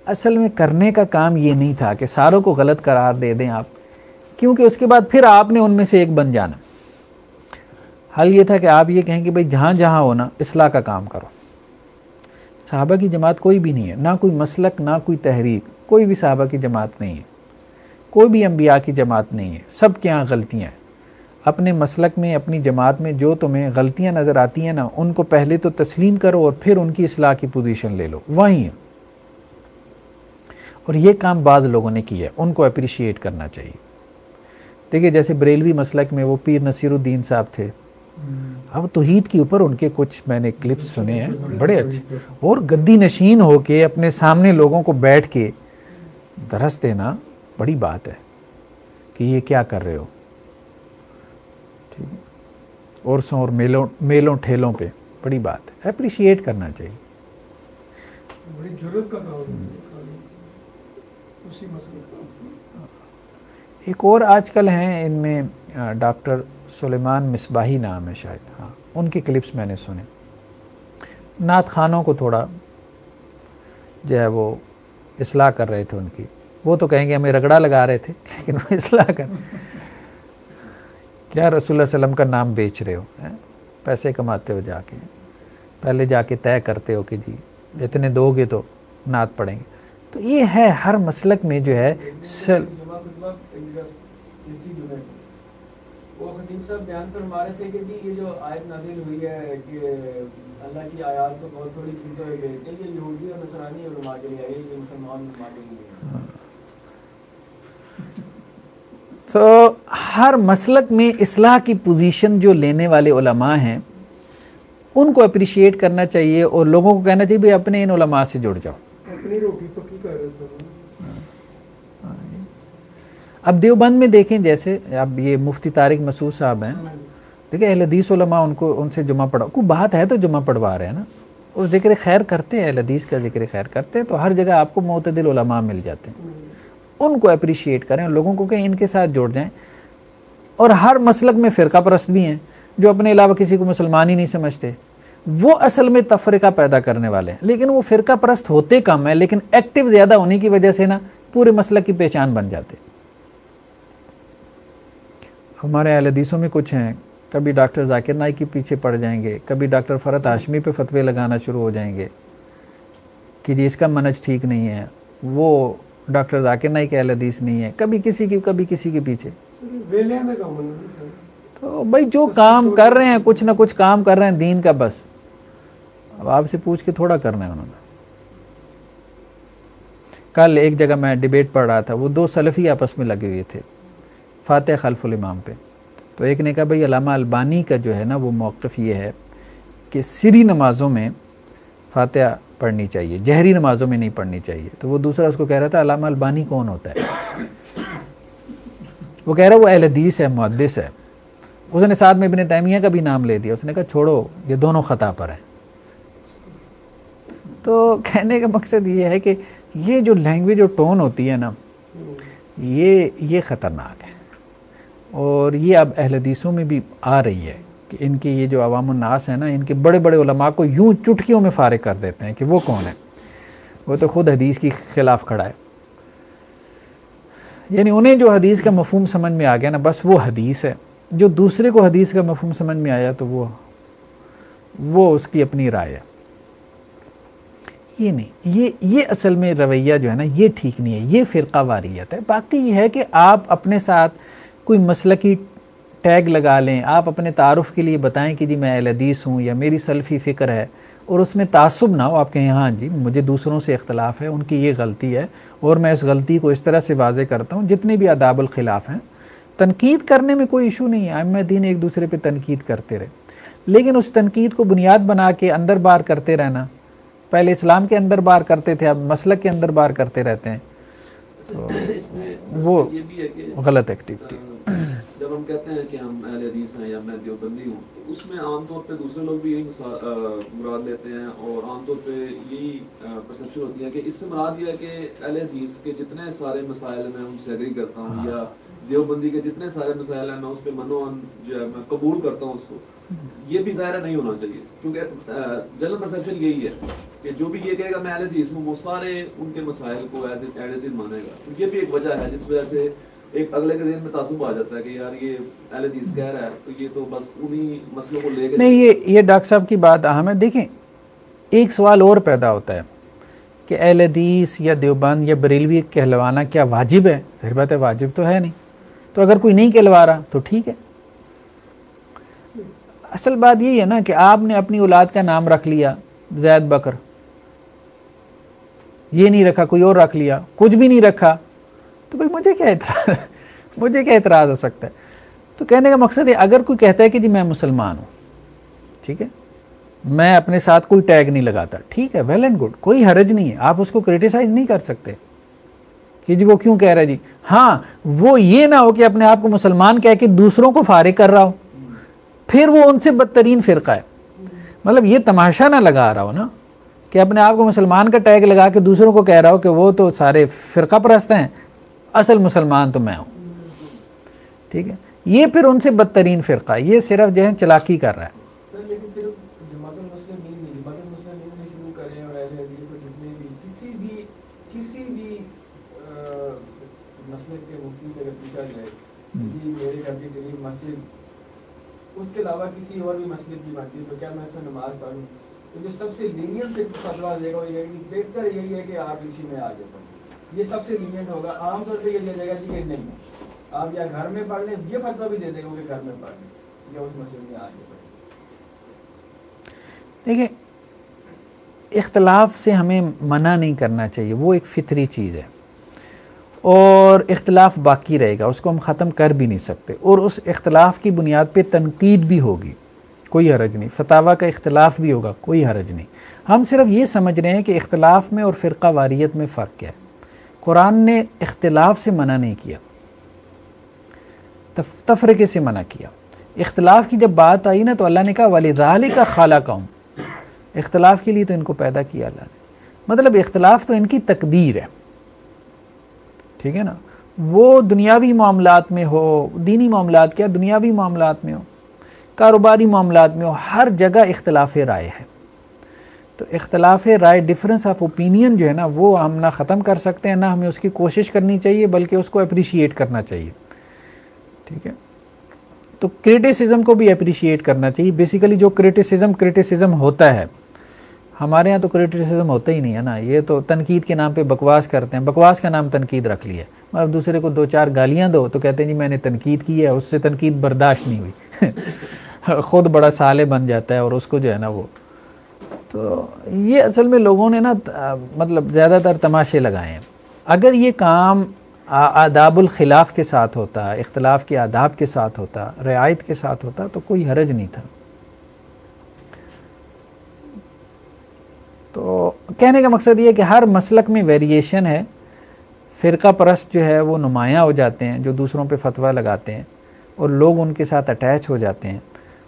اصل میں کرنے کا کام یہ نہیں تھا کہ ساروں کو غلط قرار دے دیں آپ، کیونکہ اس کے بعد پھر آپ نے ان میں سے ایک بن جانا. حل یہ تھا کہ آپ یہ کہیں کہ بھئی جہاں جہاں ہو نا اصلاح کا کام کرو. صحابہ کی جماعت کوئی بھی نہیں ہے، نہ کوئی مسلک نہ کوئی تحریک، کوئی بھی صحابہ کی جماعت نہیں ہے، کوئی بھی انبیاء کی جماعت نہیں ہے. سب کے یہاں غلطیاں ہیں. اپنے مسلک میں اپنی جماعت میں جو تمہیں غلطیاں نظر آتی ہیں نا ان کو پہلے تو تسلیم کرو اور پھر ان کی اصلاح کی پوزیشن لے لو، وہیں ہے. اور یہ کام بعض لوگوں نے کیا ہے، ان کو اپریشیٹ کرنا چاہیے. دیکھیں جیسے بریلوی مسلک میں وہ پیر نصیر الدین صاحب تھے، اب توحید کے اوپر ان کے کچھ میں نے کلپس سنے ہیں بڑے اچھے، اور گدی نشین ہو کے اپنے سامنے لوگوں کو بیٹھ کے درس دینا بڑی بات ہے کہ یہ کیا کر رہے ہو. ٹھیک ہے، عرسوں اور میلوں ٹھیلوں پہ بڑی بات ہے، اپریشیٹ کرنا چاہیے. بڑی جرت کا کام اسی مسئلے کا. ایک اور آج کل ہیں ان میں ڈاکٹر سلیمان مصباحی نام ہے شاید، ہاں ان کے کلپس میں نے سنے. نعت خانوں کو تھوڑا جو ہے وہ اصلاح کر رہے تھے ان کی. وہ تو کہیں گے ہمیں رگڑا لگا رہے تھے لیکن وہ اصلاح کر کیا رسول اللہ علیہ وسلم کا نام بیچ رہے ہو، پیسے کماتے ہو، جا کے پہلے جا کے طے کرتے ہو کہ جی اتنے دو گے تو نعت پڑھیں گے. تو یہ ہے ہر مسلک میں جو ہے وہ خطیب صاحب بیان فرما رہے تھے کہ یہ جو آیت نازل ہوئی ہے کہ اللہ کی آیات کو بہت تھوڑی چیزیں ہوئی ہے کہ یہ یہودی اور نصرانی علماء کے لیے ہے، یہ مسلمان علماء کے لیے. تو ہر مسلک میں اصلاح کی پوزیشن جو لینے والے علماء ہیں ان کو اپریشیٹ کرنا چاہیے اور لوگوں کو کہنا چاہیے بھئی اپنے ان علماء سے جڑ جاؤ. اپنی روٹی پکی کر رہے سر. اب دیوبند میں دیکھیں جیسے اب یہ مفتی طارق مسعود صاحب ہیں، دیکھیں اہل حدیث علماء ان سے جمعہ پڑھا، کوئی بات ہے تو جمعہ پڑھوا رہے ہیں نا، اور ذکر خیر کرتے ہیں، اہل حدیث کا ذکر خیر کرتے ہیں، تو ہر جگہ آپ کو معتدل علماء مل جاتے ہیں. ان کو اپریشیٹ کریں، لوگوں کو کہیں ان کے ساتھ جوڑ جائیں. اور ہر مسلک میں فرقہ پرست بھی ہیں جو اپنے علاوہ کسی کو مسلمان ہی نہیں سمجھتے، وہ اصل میں تفرقہ پیدا کرنے والے ہیں. لیکن وہ فرقہ پرست ہوتے کم ہیں لیکن ایکٹیو زیادہ ہونے کی وجہ سے نا پورے مسلک کی پہچان بن جاتے. ہمارے اہل حدیثوں میں کچھ ہیں، کبھی ڈاکٹر ذاکر نائک کے پیچھے پڑ جائیں گے، کبھی ڈاکٹر فرحت ہاشمی پہ فتوے لگانا شروع ہو جائیں گے کہ جی اس کا منہج ٹھیک نہیں ہے، وہ ڈاکٹر ذاکر نائک اہل حدیث نہیں ہے، کبھی کسی کے پیچھے. تو بھائی جو کام کر رہے ہیں کچھ نہ کچھ کام کر رہے ہیں دین کا، بس اب آپ سے پوچھ کے تھوڑا کرنا ہے انہوں نے. کل ایک جگہ میں ڈیبیٹ پڑھ رہا تھا، وہ دو سلفی آپس میں لگے ہوئے تھے فاتح خلف الامام پہ. تو ایک نے کہا بھئی علامہ البانی کا جو ہے نا وہ موقف یہ ہے کہ سری نمازوں میں فاتحہ پڑھنی چاہیے، جہری نمازوں میں نہیں پڑھنی چاہیے. تو وہ دوسرا اس کو کہہ رہا تھا علامہ البانی کون ہوتا ہے؟ وہ کہہ رہا وہ اہل حدیث ہے، محدث ہے. اس نے ساتھ میں ابن تیمیہ کا بھی نام لے دیا. اس نے کہا چھوڑو یہ دونوں خطا پر ہیں. تو کہنے کا مقصد یہ ہے کہ یہ جو لینگویج اور ٹون ہوتی ہے نا یہ خطرناک ہے، اور یہ اب اہل حدیثوں میں بھی آ رہی ہے کہ ان کی یہ جو عوام الناس ہیں نا ان کے بڑے بڑے علماء کو یوں چٹکیوں میں فارغ کر دیتے ہیں کہ وہ کون ہے، وہ تو خود حدیث کے خلاف کھڑا ہے. یعنی انہیں جو حدیث کا مفہوم سمجھ میں آ گیا نا بس وہ حدیث ہے، جو دوسرے کو حدیث کا مفہوم سمجھ میں آیا تو وہ اس کی اپنی رائے ہے. یہ نہیں، یہ اصل میں رویہ جو ہے نا یہ ٹھیک نہیں ہے، یہ فرقہ واریت ہے. باقی یہ ہے کہ آپ اپنے ساتھ کوئی مسلکی ٹیگ لگا لیں, آپ اپنے تعارف کے لیے بتائیں کہ جی میں اہل حدیث ہوں یا میری سلفی فکر ہے, اور اس میں تعصب نہ ہو, آپ کہیں ہاں جی مجھے دوسروں سے اختلاف ہے, ان کی یہ غلطی ہے اور میں اس غلطی کو اس طرح سے واضح کرتا ہوں. جتنے بھی آداب الخلاف ہیں, تنقید کرنے میں کوئی ایشو نہیں ہے, ائمہ دین ایک دوسرے پہ تنقید کرتے رہے, لیکن اس تنقید کو بنیاد بنا کے اندر بار کرتے رہنا, پہلے اسلام کے اندر بار کرتے تھے, اب مسلک کے اندر بار کرتے رہتے ہیں, تو وہ یہ بھی ہے کہ غلط ایکٹیویٹی. جب ہم کہتے ہیں کہ ہم اہل حدیث ہیں یا میں دیوبندی ہوں, تو اس میں عام طور پہ دوسرے لوگ بھی یہی مراد لیتے ہیں, اور عام طور پہ یہی پرسیپشن ہوتی ہے کہ اس سے مراد یہ ہے کہ اہل حدیث کے جتنے سارے مسائل میں ان سے ایگری کرتا ہوں, یا دیوبندی کے جتنے سارے مسائل ہیں میں اس پہ منوان جو ہے میں قبول کرتا ہوں اس کو. یہ بھی ظاہر نہیں ہونا چاہیے, کیونکہ جنرل پرسیپشن یہی ہے کہ جو بھی یہ کہے گا میں اہل حدیث ہوں, وہ سارے ان کے مسائل کو ایز اہل حدیث مانے گا. تو یہ بھی ایک وجہ ہے جس وجہ سے ایک اگلے کے ذہن میں تعصب آ جاتا ہے کہ یار یہ اہل حدیث کہہ رہا ہے تو یہ تو بس انہی مسئلوں کو لے کے. نہیں, یہ ڈاکٹر صاحب کی بات اہم ہے. دیکھیں ایک سوال اور پیدا ہوتا ہے کہ اہل حدیث یا دیوبند یا بریلوی کہلوانا کیا واجب ہے؟ ظاہر بات ہے واجب تو ہے نہیں, تو اگر کوئی نہیں کہلوا رہا تو ٹھیک ہے. اصل بات یہی ہے نا کہ آپ نے اپنی اولاد کا نام رکھ لیا زید بکر, یہ نہیں رکھا کوئی اور رکھ لیا, کچھ بھی نہیں رکھا, تو بھائی مجھے کیا اعتراض ہو سکتا ہے؟ تو کہنے کا مقصد ہے اگر کوئی کہتا ہے کہ جی میں مسلمان ہوں, ٹھیک ہے, میں اپنے ساتھ کوئی ٹیگ نہیں لگاتا, ٹھیک ہے, ویل اینڈ گڈ, کوئی حرج نہیں ہے, آپ اس کو کرٹیسائز نہیں کر سکتے کہ جی وہ کیوں کہہ رہا ہے جی. ہاں وہ یہ نہ ہو کہ اپنے آپ کو مسلمان کہہ کے دوسروں کو فارغ کر رہا ہو, پھر وہ ان سے بدترین فرقہ ہے. مطلب یہ تماشا نہ لگا رہا ہو نا کہ اپنے آپ کو مسلمان کا ٹیگ لگا کے دوسروں کو کہہ رہا ہو کہ وہ تو سارے فرقہ پرست ہیں, اصل مسلمان تو میں ہوں, ٹھیک ہے. یہ پھر ان سے بدترین فرقہ ہے, یہ صرف جو ہے چلاکی کر رہا ہے. سر لیکن صرف جماعت المسلمین سے شروع کریں اور اہل حدیث اور جتنے بھی کسی بھی مسلک کے مفتی سے اگر پوچھا جائے کہ میرے گھر کے قریب مسجد, اس کے علاوہ کسی اور بھی مسجد کی بات کی تو کیا میں اس میں نماز پڑھوں, تو جو سب سے لینئنٹ سے فتویٰ دے گا یہ بہتر یہی ہے کہ آپ اسی میں آگے پڑھیں, یہ سب سے لینئنٹ ہوگا. عام طور پہ یہ دیا جائے گا جی کہ نہیں آپ یا گھر میں پڑھ لیں, یہ فتویٰ بھی دے دے گا کہ گھر میں پڑھ لیں یا اس مسجد میں آگے پڑھیں. دیکھیں اختلاف سے ہمیں منع نہیں کرنا چاہیے, وہ ایک فطری چیز ہے, اور اختلاف باقی رہے گا, اس کو ہم ختم کر بھی نہیں سکتے, اور اس اختلاف کی بنیاد پہ تنقید بھی ہوگی, کوئی حرج نہیں, فتاویٰ کا اختلاف بھی ہوگا, کوئی حرج نہیں. ہم صرف یہ سمجھ رہے ہیں کہ اختلاف میں اور فرقہ واریت میں فرق کیا ہے. قرآن نے اختلاف سے منع نہیں کیا, تفرقے سے منع کیا. اختلاف کی جب بات آئی نا تو اللہ نے کہا وَلِذَٰلِكَ خَلَقَهُمْ, اختلاف کے لیے تو ان کو پیدا کیا اللہ نے. مطلب اختلاف تو ان کی تقدیر ہے, ٹھیک ہے نا. وہ دنیاوی معاملات میں ہو, دینی معاملات کیا, دنیاوی معاملات میں ہو, کاروباری معاملات میں ہو, ہر جگہ اختلاف رائے ہے. تو اختلاف رائے, ڈفرنس آف اوپینین جو ہے نا, وہ ہم نہ ختم کر سکتے ہیں, نہ ہمیں اس کی کوشش کرنی چاہیے, بلکہ اس کو اپریشیٹ کرنا چاہیے, ٹھیک ہے. تو کرٹیسزم کو بھی اپریشیٹ کرنا چاہیے. بیسیکلی جو کرٹیسزم ہوتا ہے, ہمارے ہاں تو کرٹیسزم ہوتا ہی نہیں ہے نا, یہ تو تنقید کے نام پہ بکواس کرتے ہیں, بکواس کا نام تنقید رکھ لیا. مطلب دوسرے کو 2-4 گالیاں دو تو کہتے ہیں جی میں نے تنقید کی ہے, اس سے تنقید برداشت نہیں ہوئی, خود بڑا صالح بن جاتا ہے, اور اس کو جو ہے نا وہ. تو یہ اصل میں لوگوں نے نا مطلب زیادہ تر تماشے لگائے ہیں. اگر یہ کام آداب الخلاف کے ساتھ ہوتا, اختلاف کے آداب کے ساتھ ہوتا, رعایت کے ساتھ ہوتا, تو کوئی حرج نہیں تھا. تو کہنے کا مقصد یہ ہے کہ ہر مسلک میں ویریشن ہے. فرقہ پرست جو ہے وہ نمایاں ہو جاتے ہیں, جو دوسروں پہ فتویٰ لگاتے ہیں, اور لوگ ان کے ساتھ اٹیچ ہو جاتے ہیں.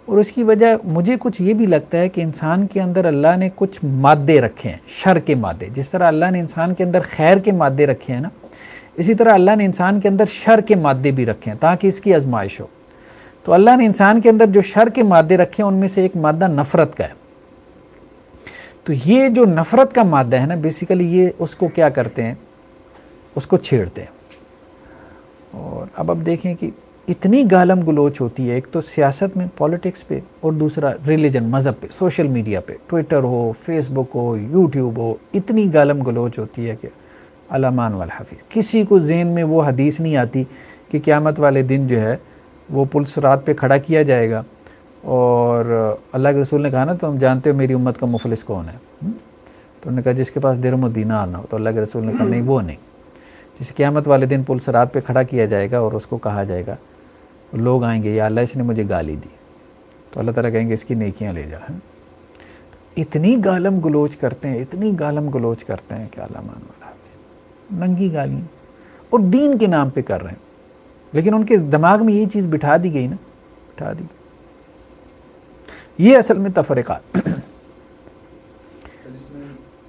اور اس کی وجہ مجھے کچھ یہ بھی لگتا ہے کہ انسان کے اندر اللہ نے کچھ مادے رکھے ہیں, شر کے مادے. جس طرح اللہ نے انسان کے اندر خیر کے مادے رکھے ہیں نا, اسی طرح اللہ نے انسان کے اندر شر کے مادے بھی رکھے ہیں تاکہ اس کی آزمائش ہو. تو اللہ نے انسان کے اندر جو شر کے مادے رکھے ہیں ان میں سے ایک مادہ نفرت کا ہے. تو یہ جو نفرت کا مادہ ہے نا, بیسیکلی یہ اس کو کیا کرتے ہیں, اس کو چھیڑتے ہیں. اور اب دیکھیں کہ اتنی گالم گلوچ ہوتی ہے, ایک تو سیاست میں, پولیٹکس پہ, اور دوسرا ریلیجن, مذہب پہ, سوشل میڈیا پہ, ٹویٹر ہو, فیس بک ہو, یوٹیوب ہو, اتنی گالم گلوچ ہوتی ہے کہ علامان والحفیظ. کسی کو ذہن میں وہ حدیث نہیں آتی کہ قیامت والے دن جو ہے وہ پلس رات پہ کھڑا کیا جائے گا، اور اللہ کے رسول نے کہا نا تم جانتے ہو میری امت کا مفلس کون ہے؟ تو انہوں نے کہا جس کے پاس درہم و دینار نہ ہو. تو اللہ کے رسول نے کہا نہیں وہ نہیں. جسے قیامت والے دن پلس رات پہ کھڑا کیا جائے گا اور اس کو کہا جائے گا، لوگ آئیں گے یا اللہ اس نے مجھے گالی دی، تو اللہ تعالیٰ کہیں گے اس کی نیکیاں لے جا. اتنی گالم گلوچ کرتے ہیں، اتنی گالم گلوچ کرتے ہیں کہ علامہ انور حافظ ننگی گالیاں، اور دین کے نام پہ کر رہے ہیں. لیکن ان کے دماغ میں یہ چیز بٹھا دی گئی نا، بٹھا دی گئی. یہ اصل میں تفرقات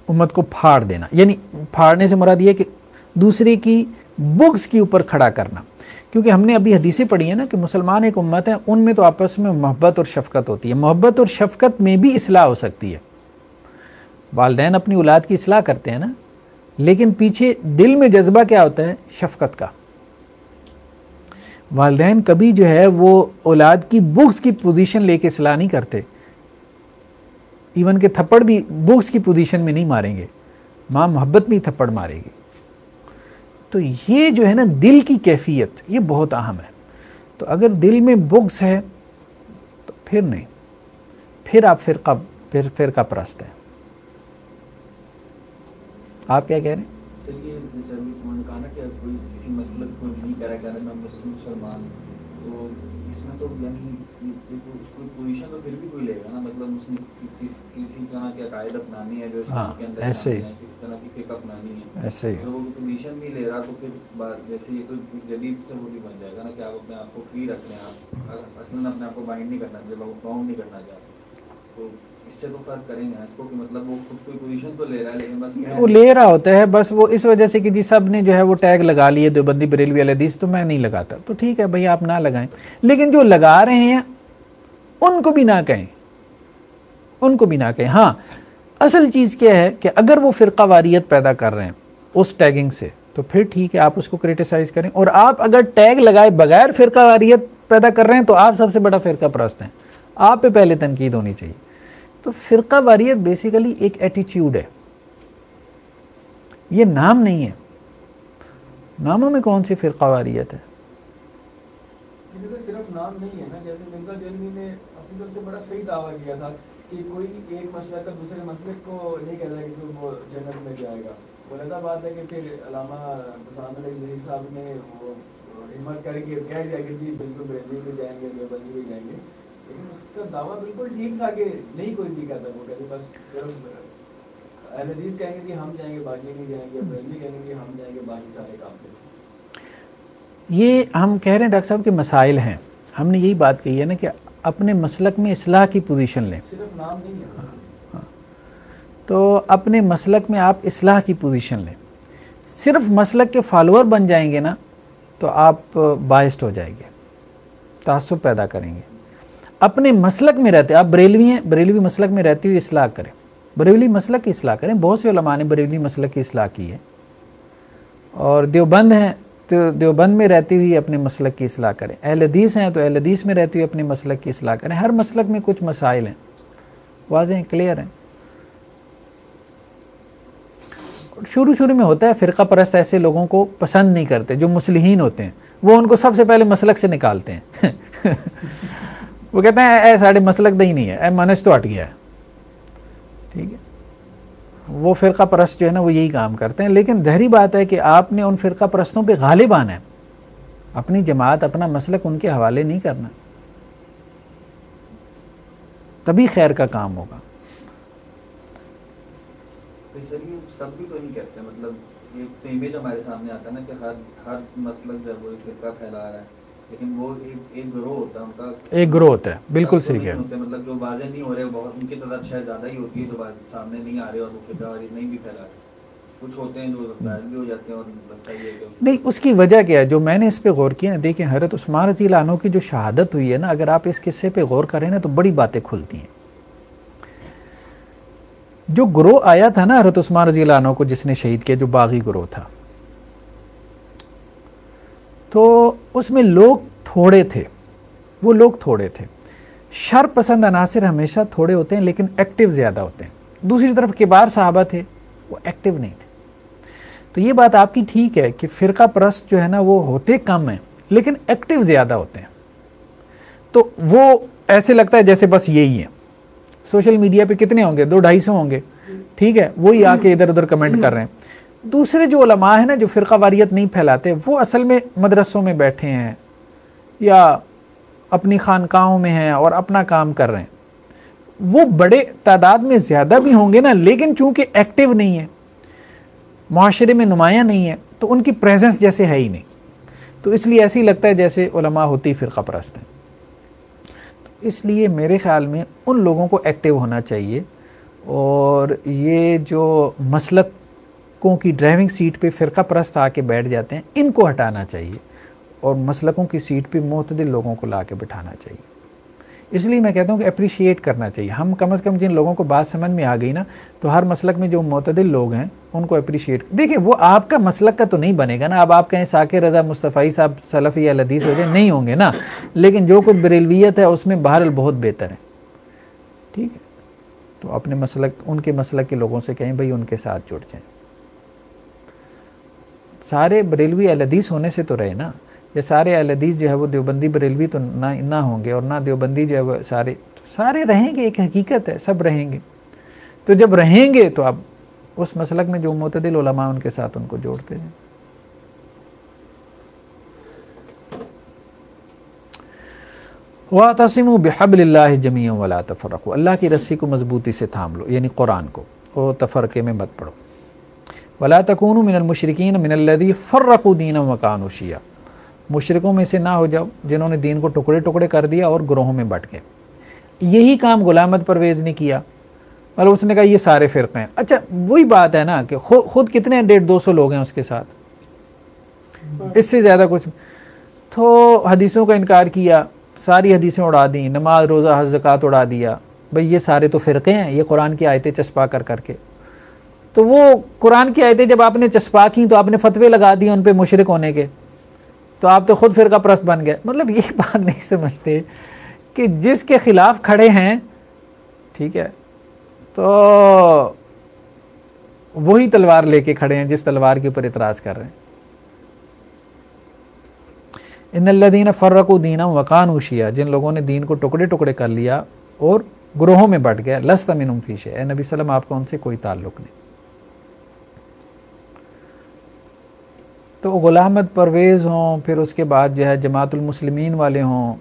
امت کو پھاڑ دینا، یعنی پھاڑنے سے مراد یہ کہ دوسرے کی بغض کے اوپر کھڑا کرنا. کیونکہ ہم نے ابھی حدیثیں پڑھی ہیں نا کہ مسلمان ایک امت ہے، ان میں تو آپس میں محبت اور شفقت ہوتی ہے. محبت اور شفقت میں بھی اصلاح ہو سکتی ہے. والدین اپنی اولاد کی اصلاح کرتے ہیں نا، لیکن پیچھے دل میں جذبہ کیا ہوتا ہے؟ شفقت کا. والدین کبھی جو ہے وہ اولاد کی بغض کی پوزیشن لے کے اصلاح نہیں کرتے. ایون کہ تھپڑ بھی بغض کی پوزیشن میں نہیں ماریں گے، ماں محبت میں ہی تھپڑ مارے گی. تو یہ جو ہے نا دل کی کیفیت، یہ بہت اہم ہے. تو اگر دل میں بغض ہے تو پھر نہیں، پھر آپ فرقہ پرست ہیں. آپ کیا کہہ رہے ہیں؟ سر یہ انہوں نے کہا نا کہ کوئی کسی مسلک کو نہیں کرا کہ میں مسلمان، تو اس میں تو یعنی اس کو پوزیشن تو پھر بھی کوئی لے گا نا، مطلب اس نے کسی طرح کے عقائد اپنانی ہے جو اسلام کے اندر ایسے ہی کس طرح کی فقہ اپنانی ہے، ایسے ہی تو وہ پوزیشن نہیں لے رہا تو پھر جیسے یہ تو جدید سے وہ بھی بن جائے گا نا کہ آپ اپنے آپ کو فری رکھ رہے ہیں، آپ اصلاً اپنے آپ کو بائنڈ نہیں کرنا چاہتے، باؤنڈ نہیں کرنا چاہتے. تو اس سے تو فرق کریں گے اس کو کہ مطلب وہ خود کوئی پوزیشن تو لے رہا ہے لیکن بس وہ لے رہا ہوتا ہے، بس وہ اس وجہ سے کہ جی سب نے جو ہے وہ ٹیگ لگا لیے دیوبندی بریلوی اہل حدیث، تو میں نہیں لگاتا. تو ٹھیک ہے بھائی آپ نہ لگائیں، لیکن جو لگا رہے ہیں ان کو بھی نہ کہیں، ان کو بھی نہ کہیں. ہاں اصل چیز کیا ہے کہ اگر وہ فرقہ واریت پیدا کر رہے ہیں اس ٹیگنگ سے تو پھر ٹھیک ہے، آپ اس کو کریٹیسائز کریں. اور آپ اگر ٹیگ لگائے بغیر فرقہ واریت پیدا کر رہے ہیں تو آپ سب سے بڑا فرقہ پرست ہیں، آپ پہ پہلے تنقید ہونی چاہیے. تو فرقہ واریت بیسیکلی ایک ایٹیچیوڈ ہے، یہ نام نہیں ہے. ناموں میں کون سی فرقہ واریت ہے؟ یہ تو صرف نام نہیں ہے نا. جیسے مرزا دہلوی نے اپنی طرف سے بڑا صحیح دعویٰ کیا تھا کہ کوئی ایک مسلک کا دوسرے مسلک کو نہیں کہتا کہ وہ جنت میں جائے گا. وہ لگا بات ہے کہ پھر علامہ حسام علی ظہیر صاحب نے وہ ہمت کر کے کہہ دیا کہ جی بالکل بریلوی بھی جائیں گے، دیوبندی بھی جائیں گے. لیکن اس کا دعویٰ بالکل ٹھیک تھا کہ نہیں کوئی بھی کہتا، وہ کہتے بس صرف اہل حدیث کہیں گے کہ ہم جائیں گے باقی نہیں جائیں گے، بریلوی کہیں گے کہ ہم جائیں گے باقی سارے کافر. یہ ہم کہہ رہے ہیں ڈاکٹر صاحب کے مسائل ہیں. ہم نے یہی بات کہی ہے نا کہ اپنے مسلک میں اصلاح کی پوزیشن لیں. صرف نام نہیں ہے. تو اپنے مسلک میں آپ اصلاح کی پوزیشن لیں. صرف مسلک کے فالوور بن جائیں گے نا تو آپ بائسڈ ہو جائیں گے، تعصب پیدا کریں گے. اپنے مسلک میں رہتے، آپ بریلوی ہیں، بریلوی مسلک میں رہتے ہوئے اصلاح کریں، بریلوی مسلک کی اصلاح کریں. بہت سے علماء نے بریلوی مسلک کی اصلاح کی ہے. اور دیوبند ہیں تو دیوبند میں رہتی ہوئی اپنے مسلک کی اصلاح کریں. اہل حدیث ہیں تو اہل حدیث میں رہتی ہوئی اپنے مسلک کی اصلاح کریں. ہر مسلک میں کچھ مسائل ہیں، واضح ہیں، کلیئر ہیں. شروع میں ہوتا ہے فرقہ پرست ایسے لوگوں کو پسند نہیں کرتے جو مصلحین ہوتے ہیں، وہ ان کو سب سے پہلے مسلک سے نکالتے ہیں. وہ کہتے ہیں اے ساڑھے مسلک دا ہی نہیں ہے، اے منج تو ہٹ گیا ہے. ٹھیک ہے، وہ فرقہ پرست جو ہے نا وہ یہی کام کرتے ہیں. لیکن ظاہری بات ہے کہ آپ نے ان فرقہ پرستوں پہ غالب آنا ہے، اپنی جماعت اپنا مسلک ان کے حوالے نہیں کرنا، تبھی خیر کا کام ہوگا. سر یہ سب بھی تو نہیں کہتے، مطلب ایک امیج ہمارے سامنے آتا ہے نا کہ ہر مسلک جو ہے وہ ایک فرقہ پھیلا رہا ہے، لیکن وہ ایک گروہ ہوتا ہے، ان کا ایک گروہ ہوتا ہے. بالکل صحیح کہہ رہے ہیں. مطلب جو واضح نہیں ہو رہے بہت، ان کی تعداد شاید زیادہ ہی ہوتی ہے جو سامنے نہیں آ رہے اور وہ فرقہ واریت نہیں بھی پھیلا رہے. کچھ ہوتے ہیں جو ظاہر بھی ہو جاتے ہیں اور لگتا ہے کہ نہیں. اس کی وجہ کیا ہے جو میں نے اس پہ غور کیا ہے، دیکھیں حضرت عثمان رضی اللہ عنہ کی جو شہادت ہوئی ہے نا، اگر آپ اس قصے پہ غور کریں نا تو بڑی باتیں کھلتی ہیں. جو گروہ آیا تھا نا حضرت عثمان رضی اللہ عنہ کو جس نے شہید کیا، جو باغی گروہ تھا، تو اس میں لوگ تھوڑے تھے. وہ لوگ تھوڑے تھے. شر پسند عناصر ہمیشہ تھوڑے ہوتے ہیں لیکن ایکٹیو زیادہ ہوتے ہیں. دوسری طرف کبار صحابہ تھے، وہ ایکٹیو نہیں تھے. تو یہ بات آپ کی ٹھیک ہے کہ فرقہ پرست جو ہے نا وہ ہوتے کم ہیں لیکن ایکٹیو زیادہ ہوتے ہیں. تو وہ ایسے لگتا ہے جیسے بس یہی ہے. سوشل میڈیا پہ کتنے ہوں گے, 200-250 ہوں گے, ٹھیک ہے, وہی آ کے ادھر ادھر کمنٹ کر رہے ہیں. دوسرے جو علماء ہیں نا, جو فرقہ واریت نہیں پھیلاتے, وہ اصل میں مدرسوں میں بیٹھے ہیں یا اپنی خانقاہوں میں ہیں اور اپنا کام کر رہے ہیں. وہ بڑے تعداد میں زیادہ بھی ہوں گے نا, لیکن چونکہ ایکٹیو نہیں ہے, معاشرے میں نمایاں نہیں ہے, تو ان کی پریزنس جیسے ہے ہی نہیں. تو اس لیے ایسے ہی لگتا ہے جیسے علماء ہوتی فرقہ پرست ہیں. تو اس لیے میرے خیال میں ان لوگوں کو ایکٹیو ہونا چاہیے, اور یہ جو مسلکوں کی ڈرائیونگ سیٹ پہ فرقہ پرست آ کے بیٹھ جاتے ہیں, ان کو ہٹانا چاہیے, اور مسلکوں کی سیٹ پہ معتدل لوگوں کو لا کے بٹھانا چاہیے. اس لیے میں کہتا ہوں کہ اپریشیٹ کرنا چاہیے. ہم کم از کم جن لوگوں کو بات سمجھ میں آ گئی نا, تو ہر مسلک میں جو معتدل لوگ ہیں ان کو اپریشیٹ. دیکھیں وہ آپ کا مسلک کا تو نہیں بنے گا نا. اب آپ کہیں ثاقب رضا مصطفی صاحب سلفی یا حدیث ہو جائے, نہیں ہوں گے نا, لیکن جو کچھ بریلویت ہے اس میں بہرحال بہت بہتر ہے, ٹھیک ہے. تو اپنے مسلک, ان کے مسلک کے لوگوں سے کہیں بھئی ان کے ساتھ جڑ جائیں. سارے بریلوی اہل حدیث ہونے سے تو رہے نا. یہ سارے اہل حدیث جو ہے وہ دیوبندی بریلوی تو نہ ہوں گے, اور نہ دیوبندی جو ہے وہ سارے رہیں گے. ایک حقیقت ہے, سب رہیں گے. تو جب رہیں گے تو اب اس مسلک میں جو معتدل علماء ان کے ساتھ ان کو جوڑتے ہیں. وَاعْتَصِمُوا بِحَبْلِ اللَّهِ جَمِيعًا وَلَا تَفَرَّقُوا, اللہ کی رسی کو مضبوطی سے تھام لو, یعنی قرآن کو, اور تفرقے میں مت پڑو. وَلَا تَكُونُوا مِنَ الْمُشْرِكِينَ مِنَ الَّذِي فَرَّقُوا دِينَهُمْ وَكَانُوا شِيَعًا, مشرکوں میں سے نہ ہو جاؤ جنہوں نے دین کو ٹکڑے ٹکڑے کر دیا اور گروہوں میں بٹ گئے. یہی کام غلام احمد پرویز نے کیا, مطلب اس نے کہا یہ سارے فرقے ہیں. اچھا وہی بات ہے نا کہ خود کتنے 150-200 لوگ ہیں اس کے ساتھ, اس سے زیادہ کچھ. تو حدیثوں کا انکار کیا, ساری حدیثیں اڑا دیں, نماز روزہ حج زکوٰۃ اڑا دیا, بھئی یہ سارے تو فرقے ہیں, یہ قرآن کی آیتیں چسپا کر کے. تو وہ قرآن کی آیتیں جب آپ نے چسپا کی تو آپ نے فتوے لگا دیے ان پہ مشرک ہونے کے, تو آپ تو خود فرقہ پرست بن گئے. مطلب یہ بات نہیں سمجھتے کہ جس کے خلاف کھڑے ہیں, ٹھیک ہے, تو وہی تلوار لے کے کھڑے ہیں جس تلوار کے اوپر اعتراض کر رہے ہیں. ان الذین فرقوا دینہم وکانوا شیعا, جن لوگوں نے دین کو ٹکڑے ٹکڑے کر لیا اور گروہوں میں بٹ گئے, لست منہم فی شیء, اے نبی صلی اللہ علیہ وسلم آپ کا ان سے کوئی تعلق نہیں. تو غلام احمد پرویز ہوں, پھر اس کے بعد جو ہے جماعت المسلمین والے ہوں,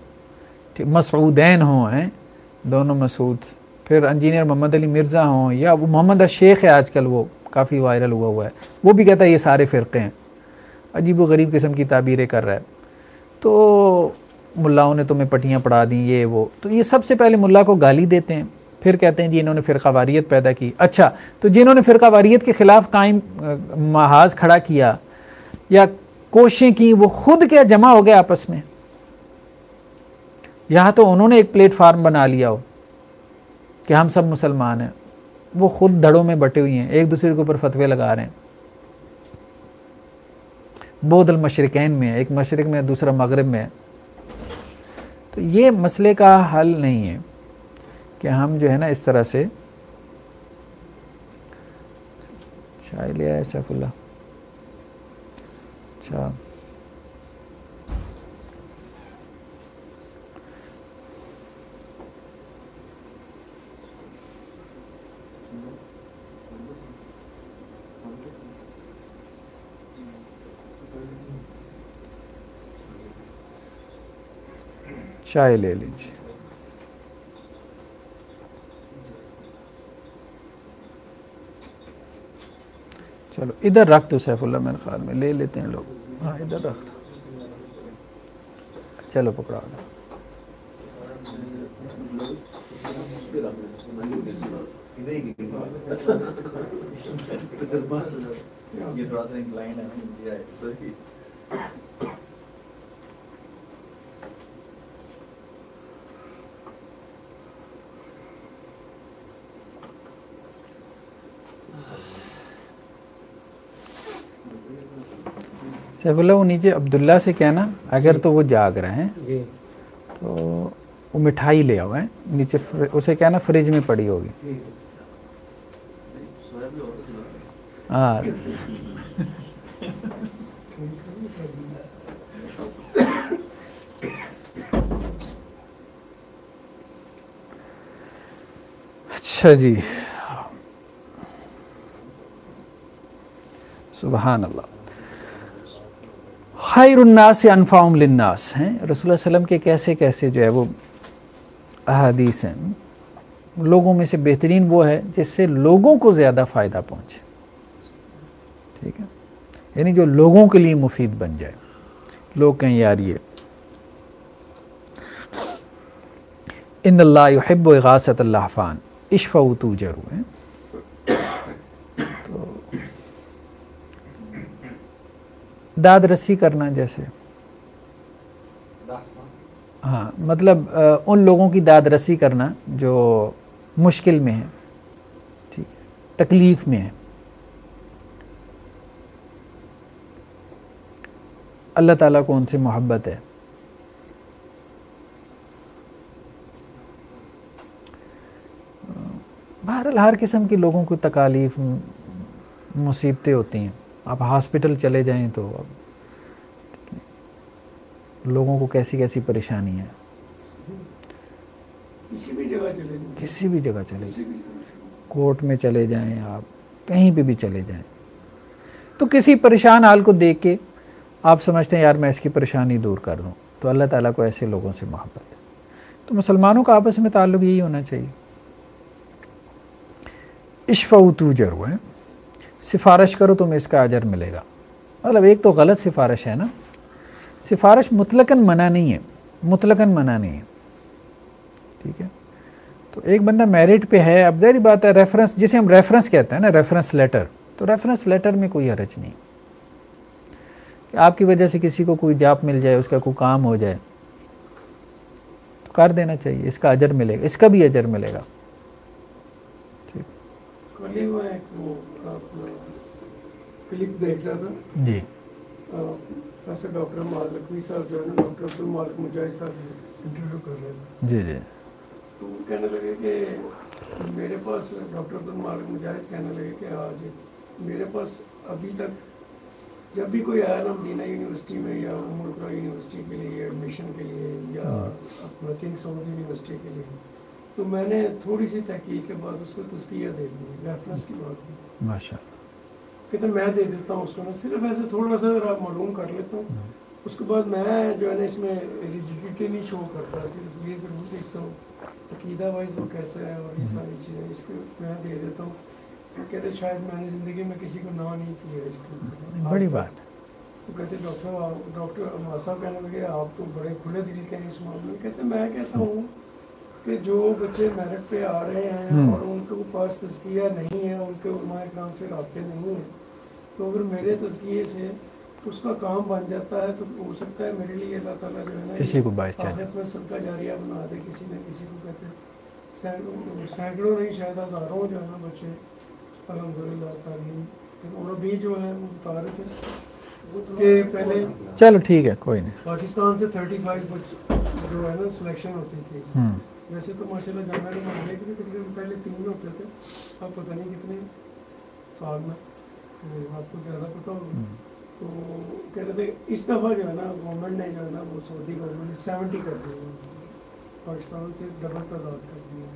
مسعودین ہوں, ہیں دونوں مسعود, پھر انجینئر محمد علی مرزا ہوں, یا وہ محمد الشیخ ہے آج کل, وہ کافی وائرل ہوا ہے, وہ بھی کہتا ہے یہ سارے فرقے ہیں. عجیب و غریب قسم کی تعبیریں کر رہا ہے. تو ملاؤں نے تمہیں پٹیاں پڑھا دیں, یہ وہ. تو یہ سب سے پہلے ملا کو گالی دیتے ہیں, پھر کہتے ہیں جی انہوں نے فرقہ واریت پیدا کی. اچھا تو جنہوں نے فرقہ واریت کے خلاف قائم محاذ کھڑا کیا یا کوششیں کی, وہ خود کیا جمع ہو گئے آپس میں, یہاں تو انہوں نے ایک پلیٹ فارم بنا لیا ہو کہ ہم سب مسلمان ہیں, وہ خود دھڑوں میں بٹے ہوئی ہیں, ایک دوسرے کے اوپر فتوے لگا رہے ہیں. بعد المشرقین میں ہے, ایک مشرق میں دوسرا مغرب میں ہے. تو یہ مسئلے کا حل نہیں ہے کہ ہم جو ہے نا اس طرح سے. چائے لیا ہے سیف اللہ, اچھا چائے لے لیجیے. چلو ادھر رکھ دو سیف اللہ, میرے خیال میں لے لیتے ہیں لوگ. ہاں ادھر رکھ دو, چلو پکڑا دو. یہ تھوڑا سا انکلائنڈ ہے. سیف اللہ وہ نیچے عبداللہ سے کہنا اگر تو وہ جاگ رہے ہیں تو وہ مٹھائی لے آؤ, ہیں نیچے, اسے کہنا فریج میں پڑی ہوگی. ہاں اچھا جی، سبحان اللہ. خیر الناس انفعهم للناس ہیں رسول اللہ صلی اللہ علیہ وسلم کے کیسے کیسے جو ہے وہ احادیث ہیں. لوگوں میں سے بہترین وہ ہے جس سے لوگوں کو زیادہ فائدہ پہنچے. ٹھیک ہے، یعنی جو لوگوں کے لیے مفید بن جائے. لوگ کہیں یار یہ ان اللہ یحب اغاثۃ اللہفان اشفعوا توجروا ہیں. تو داد رسی کرنا جیسے، ہاں مطلب ان لوگوں کی داد رسی کرنا جو مشکل میں ہیں، ٹھیک ہے، تکلیف میں ہیں. اللہ تعالیٰ کو ان سے محبت ہے. بہرحال ہر قسم کی لوگوں کو تکالیف مصیبتیں ہوتی ہیں. آپ ہاسپٹل چلے جائیں تو لوگوں کو کیسی کیسی پریشانی ہے. کسی بھی جگہ چلے جائیں، کسی بھی جگہ چلے کسی جائیں، بھی جگہ کورٹ میں چلے جائیں، آپ کہیں پہ بھی چلے جائیں، تو کسی پریشان حال کو دیکھ کے آپ سمجھتے ہیں یار میں اس کی پریشانی دور کر دوں، تو اللہ تعالیٰ کو ایسے لوگوں سے محبت ہے. تو مسلمانوں کا آپس میں تعلق یہی ہونا چاہیے. اشفعوا توجروا ہے، سفارش کرو تمہیں اس کا اجر ملے گا. مطلب ایک تو غلط سفارش ہے نا، سفارش مطلقاً منع نہیں ہے، مطلقاً منع نہیں ہے. ٹھیک ہے، تو ایک بندہ میرٹ پہ ہے، اب ظاہری بات ہے ریفرنس جسے ہم ریفرنس کہتے ہیں نا، ریفرنس لیٹر، تو ریفرنس لیٹر میں کوئی حرج نہیں کہ آپ کی وجہ سے کسی کو کوئی جاب مل جائے، اس کا کوئی کام ہو جائے تو کر دینا چاہیے، اس کا اجر ملے گا، اس کا بھی اجر ملے گا. کل ہی میں ایک وہ کلپ دیکھ رہا تھا جی پروفیسر ڈاکٹر مالک صاحب جو ہے نا، ڈاکٹر عبد المالک مجاہد صاحب انٹرویو کر رہے تھے. جی جی تو وہ کہنے لگے کہ میرے پاس ڈاکٹر عبد المالک مجاہد کہنے لگے کہ آج میرے پاس ابھی تک جب بھی کوئی آیا نا مدینہ یونیورسٹی میں یا ام القرا یونیورسٹی کے لیے ایڈمیشن کے لیے یا اپنا کنگ سعود یونیورسٹی کے لیے، تو میں نے تھوڑی سی تحقیق کے بعد اس کو تزکیہ دے دی. ریفرنس کی بات ہے، ماشاء اللہ. کہتے میں دے دیتا ہوں اس کو نا، صرف ایسے تھوڑا سا اگر آپ معلوم کر لیتا ہوں، اس کے بعد میں جو ہے نا اس میں ریجیڈیٹی نہیں شو کرتا، صرف یہ ضرور دیکھتا ہوں عقیدہ وائز وہ کیسا ہے اور یہ ساری چیزیں اس کو میں دے دیتا ہوں. کہتے شاید میں نے زندگی میں کسی کو نہ نہیں کیا اس کو. بڑی بات. وہ کہتے ڈاکٹر صاحب، ڈاکٹر عمار صاحب کہنے لگے آپ تو بڑے کھلے دل کے ہیں اس معاملے میں. کہتے میں کہتا ہوں کہ جو بچے میرٹ پہ آ رہے ہیں اور ان کے پاس تزکیہ نہیں ہے، ان کے علماء اکرام سے رابطے نہیں ہیں، تو اگر میرے تزکیے سے اس کا کام بن جاتا ہے تو ہو سکتا ہے میرے لیے اللہ تعالیٰ جو ہے نا کسی کو باعث آخرت میں صدقہ جاریہ بنا دے. کسی نہ کسی کو کہتے ہیں سینکڑوں نہیں شاید ہزاروں جو ہے نا بچے الحمدللہ تعلیم اور ابھی جو ہے وہ بتا رہے تھے کہ پہلے چلو ٹھیک ہے، کوئی نہیں. پاکستان سے 35 بچ جو ہے نا سلیکشن ہوتی تھی. ویسے تو ماشاء اللہ جامعہ معاملے کے بھی تقریباً پہلے 3 ہوتے تھے، اب پتہ نہیں کتنے سال میں، آپ کو زیادہ پتہ ہوگا. تو کہہ رہے تھے اس دفعہ جو ہے نا گورنمنٹ نے جو ہے نا وہ سعودی گورنمنٹ نے 70 کر دیا، پاکستان سے ڈبل تعداد کر دیا.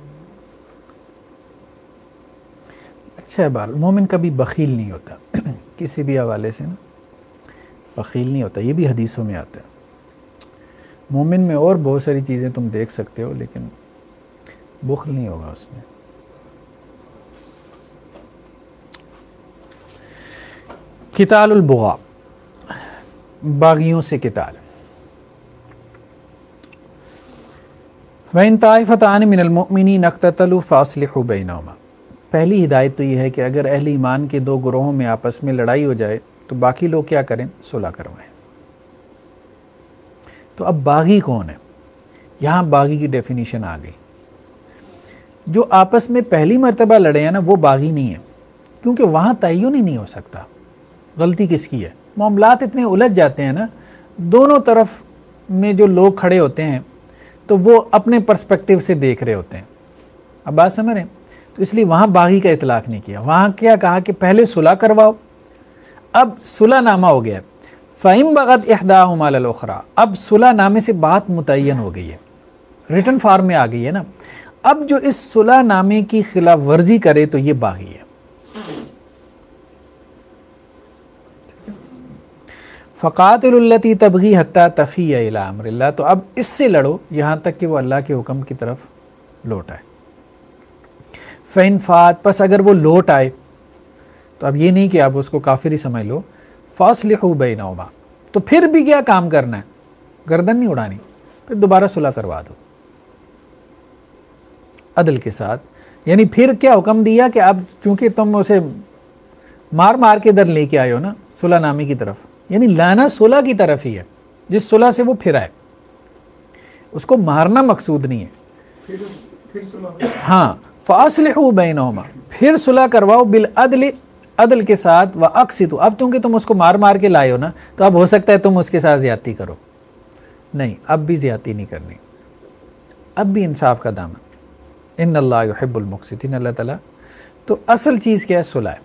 اچھا ہے. بال مومن کبھی بخیل نہیں ہوتا کسی بھی حوالے سے نا، بخیل نہیں ہوتا. یہ بھی حدیثوں میں آتا ہے. مومن میں اور بہت ساری چیزیں تم دیکھ سکتے ہو لیکن بخل نہیں ہوگا اس میں. قتال البغاء، باغیوں سے قتال. وَإِن طَائِفَتَانِ مِنَ الْمُؤْمِنِينَ اقْتَتَلُوا فَأَصْلِحُوا بَيْنَهُمَا. پہلی ہدایت تو یہ ہے کہ اگر اہل ایمان کے 2 گروہوں میں آپس میں لڑائی ہو جائے تو باقی لوگ کیا کریں؟ صلح کروائیں. تو اب باغی کون ہے؟ یہاں باغی کی ڈیفینیشن آ گئی. جو آپس میں پہلی مرتبہ لڑے ہیں نا وہ باغی نہیں ہے، کیونکہ وہاں تعین ہی نہیں ہو سکتا غلطی کس کی ہے. معاملات اتنے الجھ جاتے ہیں نا، دونوں طرف میں جو لوگ کھڑے ہوتے ہیں تو وہ اپنے پرسپیکٹیو سے دیکھ رہے ہوتے ہیں. اب بات سمجھ رہے ہیں؟ تو اس لیے وہاں باغی کا اطلاق نہیں کیا. وہاں کیا کہا کہ پہلے صلح کرواؤ. اب صلح نامہ ہو گیا، فَإِن بَغَتْ إِحْدَاهُمَا عَلَى الْأُخْرَى. اب صلح نامے سے بات متعین ہو گئی ہے، ریٹن فارم میں آ گئی ہے نا. اب جو اس صلح نامے کی خلاف ورزی کرے تو یہ باغی ہے. فَقَاتِلُوا الَّتِي تَبْغِي حَتَّى تَفِيَّ إِلَىٰ أَمْرِ اللَّهِ. تو اب اس سے لڑو یہاں تک کہ وہ اللہ کے حکم کی طرف لوٹ آئے. فَإِنْ فَاتَ، پس اگر وہ لوٹ آئے تو اب یہ نہیں کہ آپ اس کو کافر ہی سمجھ لو. فَأَصْلِحُوا بَيْنَهُمَا، تو پھر بھی کیا کام کرنا ہے، گردن نہیں اڑانی، پھر دوبارہ صلح کروا دو عدل کے ساتھ. یعنی پھر کیا حکم دیا کہ اب چونکہ تم اسے مار مار کے در لے کے آئے ہو نا صلح نامے کی طرف، یعنی لانا صلح کی طرف ہی ہے. جس صلح سے وہ پھر آئے اس کو مارنا مقصود نہیں ہے. پھر صلح. ہاں، فَأَصْلِحُوا بَيْنَهُمَا، پھر صلح کرواؤ بالعدل، عدل کے ساتھ. وَأَقْسِطُوا، اب چونکہ تم اس کو مار مار کے لائے ہو نا تو اب ہو سکتا ہے تم اس کے ساتھ زیادتی کرو. نہیں، اب بھی زیادتی نہیں کرنی، اب بھی انصاف کا دامن. ان اللہ یحب المقسطین، اللہ تعالیٰ. تو اصل چیز کیا ہے، صلح ہے.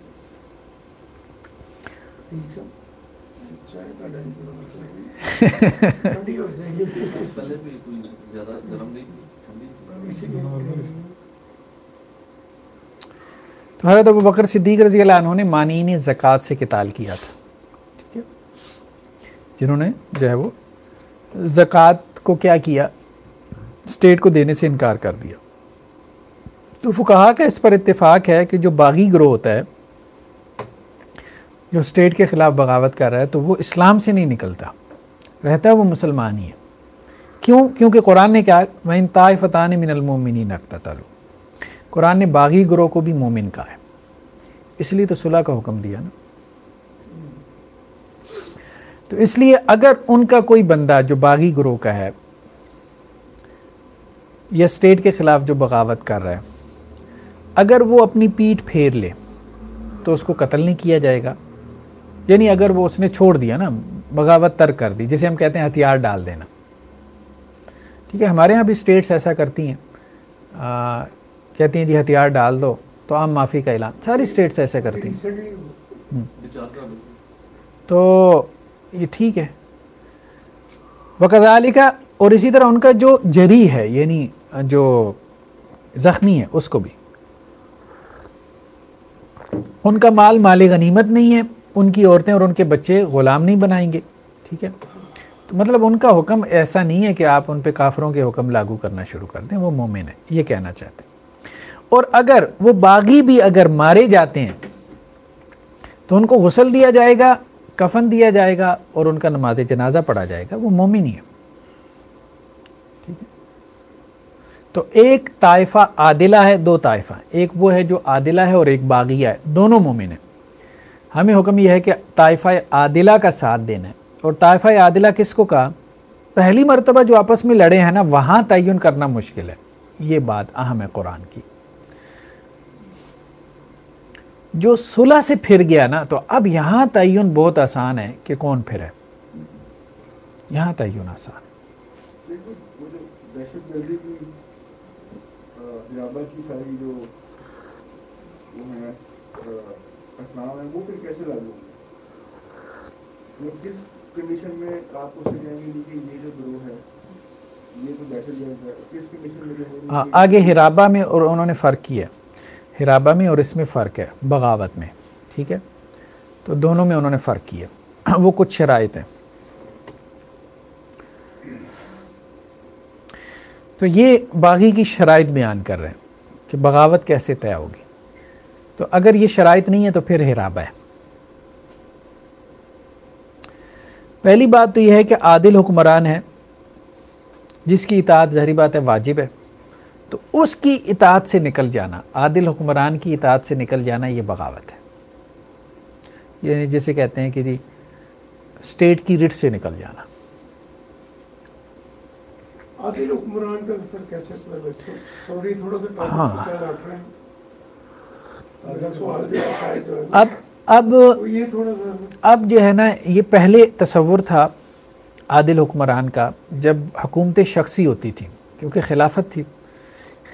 چائے کا ٹھنڈی ہو جائے گی. پہلے بھی کوئی زیادہ گرم نہیں تھی، ٹھنڈی اسی لیے تو حضرت ابو بکر صدیق رضی اللہ عنہ نے مانعین زکوٰۃ سے قتال کیا تھا، ٹھیک ہے، جنہوں نے جو ہے وہ زکوٰۃ کو کیا کیا، اسٹیٹ کو دینے سے انکار کر دیا. تو فقہا کا اس پر اتفاق ہے کہ جو باغی گروہ ہوتا ہے، جو اسٹیٹ کے خلاف بغاوت کر رہا ہے، تو وہ اسلام سے نہیں نکلتا، رہتا ہے وہ مسلمان ہی ہے. کیوں؟ کیونکہ قرآن نے کہا وَإِن طَائِفَتَانِ مِنَ الْمُؤْمِنِينَ اقْتَتَلُوا، قرآن نے باغی گروہ کو بھی مومن کہا ہے، اس لیے تو صلح کا حکم دیا نا. تو اس لیے اگر ان کا کوئی بندہ جو باغی گروہ کا ہے یا اسٹیٹ کے خلاف جو بغاوت کر رہا ہے، اگر وہ اپنی پیٹھ پھیر لے تو اس کو قتل نہیں کیا جائے گا. یعنی اگر وہ اس نے چھوڑ دیا نا، بغاوت ترک کر دی، جسے ہم کہتے ہیں ہتھیار ڈال دینا. ٹھیک ہے، ہمارے ہاں بھی اسٹیٹس ایسا کرتی ہیں، کہتی ہیں جی ہتھیار ڈال دو تو عام معافی کا اعلان. ساری اسٹیٹس ایسا کرتی ہیں. تو یہ ٹھیک ہے. وَكَذَلِكَ، اور اسی طرح ان کا جو جری ہے، یعنی جو زخمی ہے، اس کو بھی ان کا مال مال غنیمت نہیں ہے، ان کی عورتیں اور ان کے بچے غلام نہیں بنائیں گے. ٹھیک ہے، تو مطلب ان کا حکم ایسا نہیں ہے کہ آپ ان پہ کافروں کے حکم لاگو کرنا شروع کر دیں، وہ مومن ہے، یہ کہنا چاہتے ہیں. اور اگر وہ باغی بھی اگر مارے جاتے ہیں تو ان کو غسل دیا جائے گا، کفن دیا جائے گا اور ان کا نماز جنازہ پڑھا جائے گا، وہ مومن ہی ہے. ٹھیک ہے، تو ایک طائفہ عادلہ ہے، دو طائفہ، ایک وہ ہے جو عادلہ ہے اور ایک باغیہ ہے، دونوں مومن ہیں. ہمیں حکم یہ ہے کہ طائفہ عادلہ کا ساتھ دینا ہے. اور طائفہ عادلہ کس کو کہا؟ پہلی مرتبہ جو آپس میں لڑے ہیں نا، وہاں تعین کرنا مشکل ہے. یہ بات اہم ہے قرآن کی. جو صلح سے پھر گیا نا، تو اب یہاں تعین بہت آسان ہے کہ کون پھر ہے، یہاں تعین آسان ہے. وہ جو دہشت گردی کی ہرابہ کی ساری جو وہ ہیں احکام ہیں، وہ پھر کیسے لاگو ہوں؟ کس کنڈیشن میں آپ کو سمجھائیں گے کہ یہ جو گروہ ہے یہ تو دہشت گرد ہے، کس کنڈیشن میں؟ آگے ہرابہ میں اور انہوں نے فرق کیا، ہرابہ میں اور اس میں فرق ہے، بغاوت میں. ٹھیک ہے، تو دونوں میں انہوں نے فرق کیا. وہ کچھ شرائط ہیں. تو یہ باغی کی شرائط بیان کر رہے ہیں کہ بغاوت کیسے طے ہوگی. تو اگر یہ شرائط نہیں ہے تو پھر ہرابہ ہے. پہلی بات تو یہ ہے کہ عادل حکمران ہے جس کی اطاعت ظاہری بات ہے واجب ہے، تو اس کی اطاعت سے نکل جانا، عادل حکمران کی اطاعت سے نکل جانا، یہ بغاوت ہے. یعنی جسے کہتے ہیں کہ جی اسٹیٹ کی رٹ سے نکل جانا. عادل حکمران کا اثر کیسے سوری تھوڑا سا ہاں. ٹاپک سے ہٹ رہے ہیں. اگلا سوال بھی شاید جو ہے اب یہ تھوڑا سا اب جو ہے نا، یہ پہلے تصور تھا عادل حکمران کا جب حکومتیں شخصی ہوتی تھیں، کیونکہ خلافت تھی.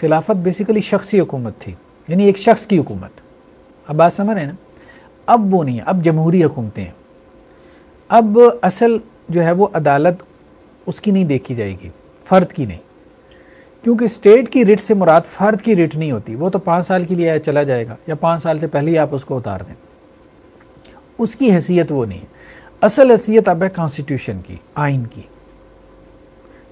خلافت بیسیکلی شخصی حکومت تھی، یعنی ایک شخص کی حکومت. اب بات سمجھ رہے ہیں نا؟ اب وہ نہیں ہے، اب جمہوری حکومتیں ہیں. اب اصل جو ہے وہ عدالت اس کی نہیں دیکھی جائے گی، فرد کی نہیں. کیونکہ اسٹیٹ کی رٹ سے مراد فرد کی رٹ نہیں ہوتی، وہ تو 5 سال کے لیے چلا جائے گا یا 5 سال سے پہلے ہی آپ اس کو اتار دیں، اس کی حیثیت وہ نہیں ہے. اصل حیثیت اب ہے کانسٹیٹیوشن کی، آئین کی.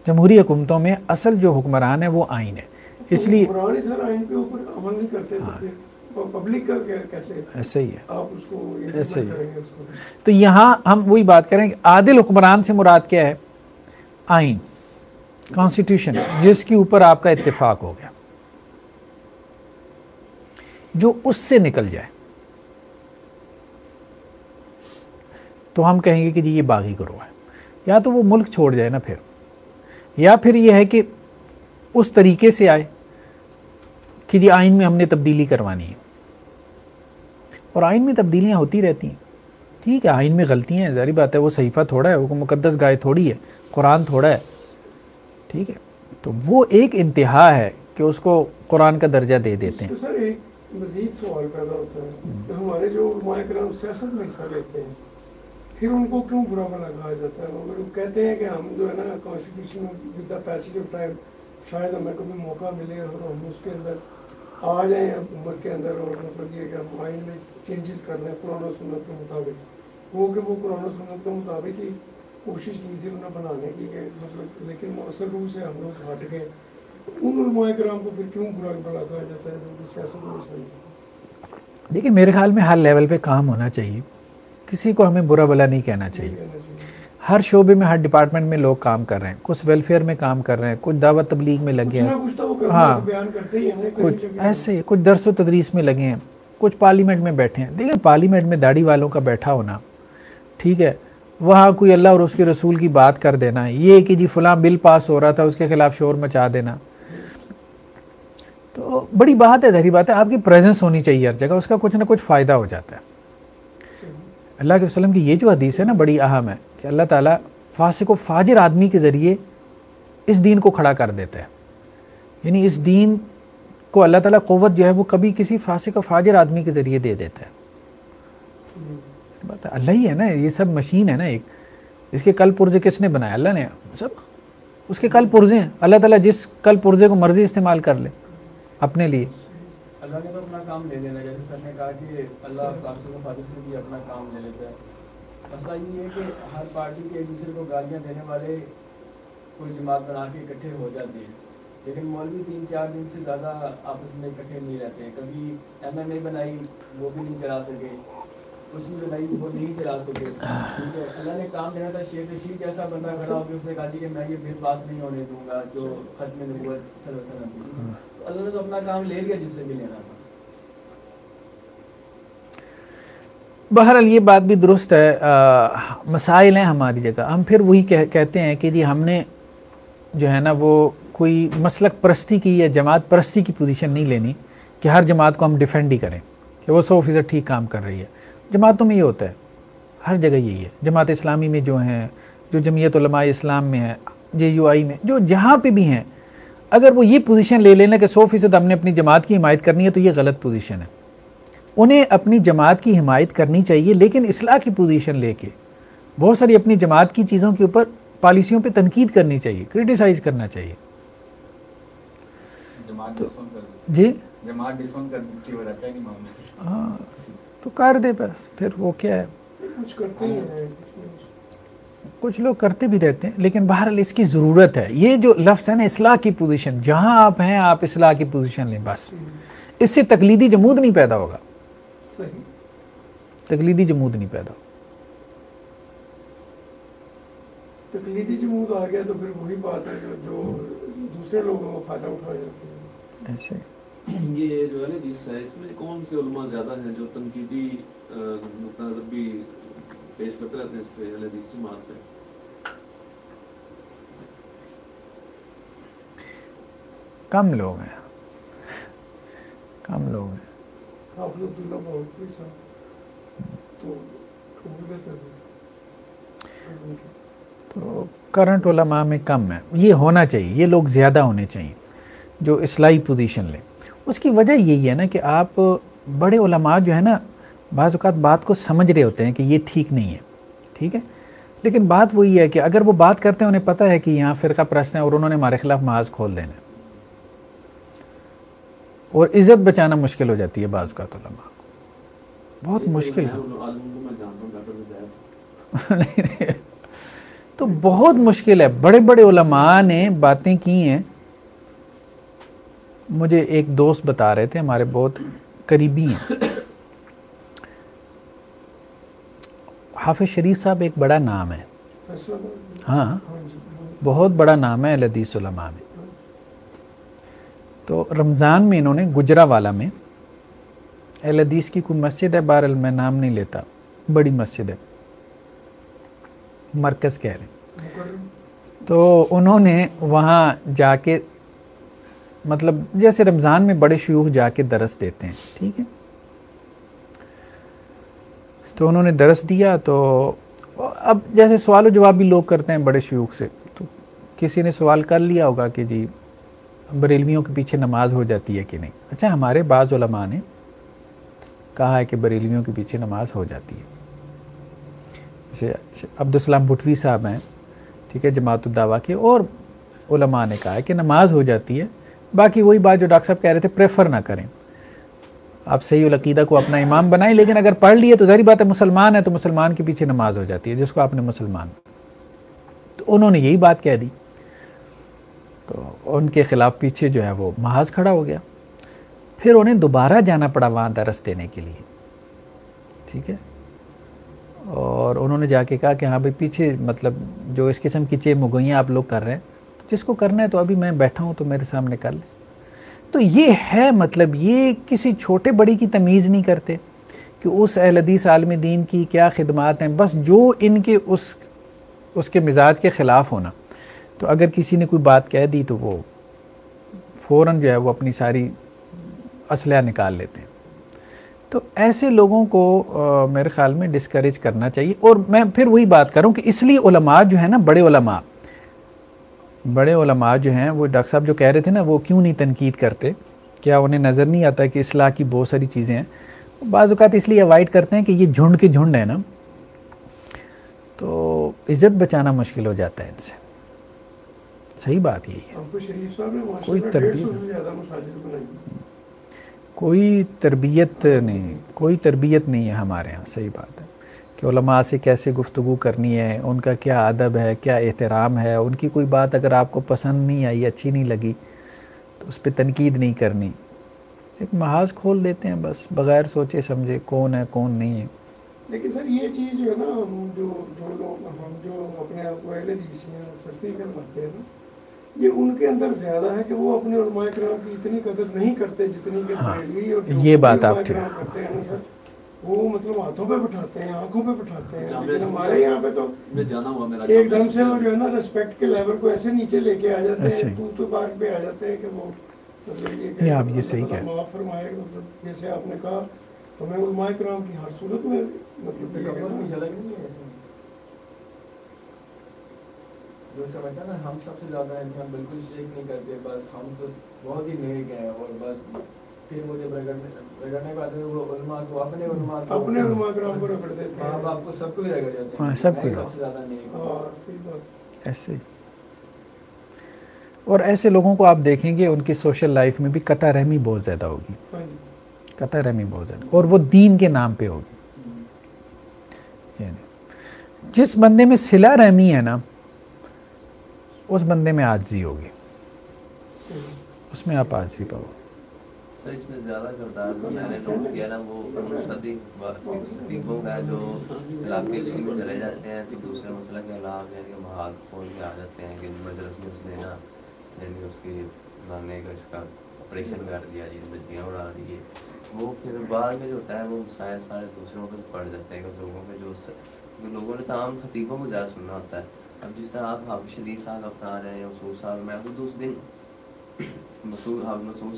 جمہوری حکومتوں میں اصل جو حکمران ہے وہ آئین ہے، اس لیے قرآن سر آئین کے اوپر عمل نہیں کرتے تو پھر پبلک کا کیسے ایسے ہی ہے، آپ اس کو ایسے ہی. کریں گے اس کو؟ تو یہاں ہم وہی بات کریں کہ عادل حکمران سے مراد کیا ہے؟ آئین، کانسٹیٹیوشن، جس کے اوپر آپ کا اتفاق ہو گیا، جو اس سے نکل جائے تو ہم کہیں گے کہ جی یہ باغی گروہ ہے، یا تو وہ ملک چھوڑ جائے نا، یا پھر یہ ہے کہ اس طریقے سے آئے کہ جی آئین میں ہم نے تبدیلی کروانی ہے. اور آئین میں تبدیلیاں ہوتی رہتی ہیں، ٹھیک ہے، آئین میں غلطیاں ہیں، ظاہری بات ہے، وہ صحیفہ تھوڑا ہے، وہ مقدس گائے تھوڑی ہے، قرآن تھوڑا ہے، ٹھیک ہے، تو وہ ایک انتہا ہے کہ اس کو قرآن کا درجہ دے دیتے ہیں. سر ایک مزید سوال پیدا ہوتا ہے کہ ہمارے جو علماء کرام سیاست میں حصہ لیتے ہیں، پھر ان کو کیوں برا بھلا کہا جاتا ہے؟ وہ کہتے ہیں کہ ہم جو ہے نا constitution with the passage of time شاید ہمیں کبھی موقع ملے اور ہم اس کے اندر آ جائیں عمر کے اندر، اور مطلب یہ کہ ہم آئین میں چینجز کر لیں قرآن و سنت کے مطابق. وہ کہ وہ قرآن و سنت کے مطابق ہی کوشش کی تھی انہیں بنانے کی کہ مطلب، لیکن مؤثر روح سے ہم لوگ ہٹ گئے. ان علماء کرام کو پھر کیوں برا بھلا کہا جاتا ہے جو کہ سیاست میں حصہ لیتے ہیں؟ دیکھیں میرے خیال میں ہر لیول پہ کام ہونا چاہیے، کسی کو ہمیں برا بھلا نہیں کہنا چاہیے. ہر شعبے میں، ہر ڈپارٹمنٹ میں لوگ کام کر رہے ہیں، کچھ ویلفیئر میں کام کر رہے ہیں، کچھ دعوت تبلیغ میں لگے ہیں، ہاں کچھ ایسے، کچھ درس و تدریس میں لگے ہیں، کچھ پارلیمنٹ میں بیٹھے ہیں. دیکھیں پارلیمنٹ میں داڑھی والوں کا بیٹھا ہونا، ٹھیک ہے، وہاں کوئی اللہ اور اس کے رسول کی بات کر دینا، یہ کہ جی فلاں بل پاس ہو رہا تھا اس کے خلاف شور مچا دینا، تو بڑی بات ہے، ظاہری بات ہے، آپ کی پریزنس ہونی چاہیے ہر جگہ، اس کا کچھ نہ کچھ فائدہ ہو جاتا ہے. اللہ کے وسلم کی یہ جو حدیث ہے نا بڑی اہم ہے کہ اللہ تعالیٰ فاسق و فاجر آدمی کے ذریعے اس دین کو کھڑا کر دیتا ہے. یعنی اس دین کو اللہ تعالیٰ قوت جو ہے وہ کبھی کسی فاسق و فاجر آدمی کے ذریعے دے دیتا ہے. بات اللہ ہی ہے نا، یہ سب مشین ہے نا ایک. اس کے کل پرزے کس نے بنایا؟ اللہ نے. سب اس کے کل پرزے ہیں، اللہ تعالیٰ جس کل پرزے کو مرضی استعمال کر لے اپنے لیے. اللہ نے تو اپنا کام لے لینا، جیسے سر نے کہا کہ اللہ فاسق و فاجر سے بھی اپنا کام لے لیتا ہے. مسئلہ یہ ہے کہ ہر پارٹی کے ایک دوسرے کو گالیاں دینے والے کوئی جماعت بنا کے اکٹھے ہو جاتے ہیں، لیکن مولوی 3-4 دن سے زیادہ آپس میں اکٹھے نہیں رہتے ہیں. کبھی MMA بنائی وہ بھی نہیں چلا سکے، کچھ بھی بنائی وہ نہیں چلا سکے. ٹھیک ہے، اللہ نے کام دینا تھا. شیخ رشید جیسا بندہ کھڑا ہو کے اس نے کہا کہ میں یہ بل پاس نہیں ہونے دوں گا جو ختم نبوت صلی اللہ علیہ وسلم کی. تو اللہ نے تو اپنا کام لے لیا جس سے بھی لینا تھا. بہرحال یہ بات بھی درست ہے، مسائل ہیں ہماری جگہ. ہم پھر وہی کہتے ہیں کہ جی ہم نے جو ہے نا وہ کوئی مسلک پرستی کی یا جماعت پرستی کی پوزیشن نہیں لینی کہ ہر جماعت کو ہم ڈیفینڈ ہی کریں کہ وہ 100% ٹھیک کام کر رہی ہے. جماعتوں میں یہ ہوتا ہے، ہر جگہ یہی ہے. جماعت اسلامی میں جو ہیں، جو جمعیت علماء اسلام میں ہے، JUI میں، جو جہاں پہ بھی ہیں، اگر وہ یہ پوزیشن لے لینا کہ 100% ہم نے اپنی جماعت کی حمایت کرنی ہے تو یہ غلط پوزیشن ہے. انہیں اپنی جماعت کی حمایت کرنی چاہیے لیکن اصلاح کی پوزیشن لے کے. بہت ساری اپنی جماعت کی چیزوں کے اوپر، پالیسیوں پہ تنقید کرنی چاہیے، کرٹیسائز کرنا چاہیے. جی ہاں تو کر دے بس، پھر وہ کیا ہے، کچھ کرتے ہیں، کچھ لوگ کرتے بھی رہتے ہیں، لیکن بہرحال اس کی ضرورت ہے. یہ جو لفظ ہے نا اصلاح کی پوزیشن، جہاں آپ ہیں آپ اصلاح کی پوزیشن لیں بس. اس سے تقلیدی جمود نہیں پیدا ہوگا، صحیح تقلیدی جمود نہیں پیدا ہوگا. تقلیدی جمود آ گیا تو پھر وہی بات ہے جو دوسرے لوگوں کو فائدہ اٹھا جاتے ہیں. ایسے یہ جو ہے حدیث ہے، اس میں کون سے علماء زیادہ ہیں جو تنقیدی نقطہ نظر بھی پیش کرتے رہتے ہیں اس پہ حدیث جماعت پہ؟ کم لوگ ہیں، کم لوگ ہیں. حافظ عبداللہ بہت صاحب تو قبول تھے. تو کرنٹ علماء میں کم ہے. یہ ہونا چاہیے، یہ لوگ زیادہ ہونے چاہیے جو اصلاحی پوزیشن لیں. اس کی وجہ یہی ہے نا کہ آپ بڑے علماء جو ہے نا بعض اوقات بات کو سمجھ رہے ہوتے ہیں کہ یہ ٹھیک نہیں ہے، ٹھیک ہے، لیکن بات وہی ہے کہ اگر وہ بات کرتے ہیں انہیں پتہ ہے کہ یہاں فرقہ پرست ہیں اور انہوں نے ہمارے خلاف محاذ کھول دینا ہے. اور عزت بچانا مشکل ہو جاتی ہے بعض اوقات علماء کو، بہت مشکل ہے تو بہت مشکل ہے. بڑے بڑے علماء نے باتیں کی ہیں. مجھے ایک دوست بتا رہے تھے، ہمارے بہت قریبی ہیں، حافظ شریف صاحب ایک بڑا نام ہے، ہاں بہت بڑا نام ہے اہل حدیث علماء میں. تو رمضان میں انہوں نے گجرانوالہ میں، اہل حدیث کی کوئی مسجد ہے، بہرحال میں نام نہیں لیتا، بڑی مسجد ہے، مرکز کہہ رہے ہیں. تو انہوں نے وہاں جا کے، مطلب جیسے رمضان میں بڑے شیوخ جا کے درس دیتے ہیں، ٹھیک ہے، تو انہوں نے درس دیا. تو اب جیسے سوال و جواب بھی لوگ کرتے ہیں بڑے شیوخ سے، تو کسی نے سوال کر لیا ہوگا کہ جی بریلویوں کے پیچھے نماز ہو جاتی ہے کہ نہیں. اچھا، ہمارے بعض علماء نے کہا ہے کہ بریلویوں کے پیچھے نماز ہو جاتی ہے. جیسے عبدالسلام بھٹوی صاحب ہیں، ٹھیک ہے، جماعت الدعویٰ کے، اور علماء نے کہا ہے کہ نماز ہو جاتی ہے. باقی وہی بات جو ڈاکٹر صاحب کہہ رہے تھے، پریفر نہ کریں، آپ صحیح العقیدہ کو اپنا امام بنائیں، لیکن اگر پڑھ لیے تو ظاہری بات ہے مسلمان ہے تو مسلمان کے پیچھے نماز ہو جاتی ہے، جس کو آپ نے مسلمان. تو انہوں نے یہی بات کہہ دی، تو ان کے خلاف پیچھے جو ہے وہ محاذ کھڑا ہو گیا. پھر انہیں دوبارہ جانا پڑا وہاں درس دینے کے لیے، ٹھیک ہے، اور انہوں نے جا کے کہا کہ ہاں بھائی پیچھے مطلب جو اس قسم کی مگوئیاں آپ لوگ کر رہے ہیں، تو جس کو کرنا ہے تو ابھی میں بیٹھا ہوں تو میرے سامنے کر لیں. تو یہ ہے مطلب یہ کسی چھوٹے بڑی کی تمیز نہیں کرتے کہ اس اہل حدیث عالم دین کی کیا خدمات ہیں، بس جو ان کے اس کے مزاج کے خلاف ہونا. تو اگر کسی نے کوئی بات کہہ دی تو وہ فوراً جو ہے وہ اپنی ساری اسلحہ نکال لیتے ہیں. تو ایسے لوگوں کو میرے خیال میں ڈسکریج کرنا چاہیے. اور میں پھر وہی بات کروں کہ اس لیے علماء جو ہیں نا، بڑے علماء جو ہیں، وہ ڈاکٹر صاحب جو کہہ رہے تھے نا، وہ کیوں نہیں تنقید کرتے، کیا انہیں نظر نہیں آتا کہ اصلاح کی بہت ساری چیزیں ہیں. بعض اوقات اس لیے اوائڈ کرتے ہیں کہ یہ جھنڈ کے جھنڈ ہے نا، تو عزت بچانا مشکل ہو جاتا ہے ان سے. صحیح بات یہی ہے. کوئی تربیت نہیں ہے ہمارے ہاں. صحیح بات ہے کہ علماء سے کیسے گفتگو کرنی ہے، ان کا کیا ادب ہے، کیا احترام ہے، ان کی کوئی بات اگر آپ کو پسند نہیں آئی، اچھی نہیں لگی، تو اس پہ تنقید نہیں کرنی. ایک محاذ کھول دیتے ہیں بس، بغیر سوچے سمجھے کون ہے کون نہیں ہے. لیکن سر یہ چیز جو ہے نا، ہم جو اپنے آپ کو اہل حدیث ہیں سرفی کرواتے ہیں نا، یہ ان کے اندر زیادہ ہے کہ وہ اپنے علماء کرام کی اتنی قدر نہیں کرتے جتنی کہ بریلوی اور یہ بات آپ کرام کرتے ہیں نا سر. وہ مطلب ہاتھوں پہ بٹھاتے ہیں، آنکھوں پہ بٹھاتے ہیں. لیکن ہمارے یہاں پہ تو ایک دم سے وہ جو ہے نا رسپیکٹ کے لیول کو ایسے نیچے لے کے آ جاتے ہیں، تو بات پہ آ جاتے ہیں کہ وہ مطلب یہ آپ یہ صحیح کہہ رہے ہیں. معاف فرمائے. مطلب جیسے آپ نے کہا، ہمیں علماء کرام کی ہر صورت میں مطلب جو سمجھتا نا، ہم سب سے زیادہ ہیں کہ ہم بالکل شیک نہیں کرتے، بس ہم تو بہت ہی نیک ہیں. اور بس پھر وہ جب رگڑنے کے بعد وہ علماء کو اپنے علماء کرام کو رگڑ دیتے ہیں. آپ کو سب کو ہی رگڑ جاتے ہیں، سب سے زیادہ نیک. صحیح بات. ایسے ہی. اور ایسے لوگوں کو آپ دیکھیں گے ان کی سوشل لائف میں بھی قطع رحمی بہت زیادہ ہوگی، قطع رحمی بہت زیادہ، اور وہ دین کے نام پہ ہوگی. یعنی جس بندے میں صلہ رحمی ہے نا، اس بندے میں عاجزی ہوگی، اس میں آپ عاجزی پاؤ. سر اس میں زیادہ کردار جو میں نے نوٹ کیا نا، وہ خطیبوں کا جو علاقے کسی میں چلے جاتے ہیں تو دوسرے مسئلہ کے علاوہ یعنی کہ محاذ کھول کے آ جاتے ہیں کہ مدرس میں اس دینا، یعنی اس کی لانے کا اس کا آپریشن کر دیا جی، بچیاں اڑا دیے. وہ پھر بعد میں جو ہوتا ہے وہ مسائل سارے دوسروں پر پڑ جاتے ہیں کہ لوگوں کے جو لوگوں نے تمام خطیبوں کو زیادہ سننا ہوتا ہے. اب جس طرح آپ حافظ شریف صاحب بتا رہے ہیں یا مسعود صاحب، میں خود اس دن مسعود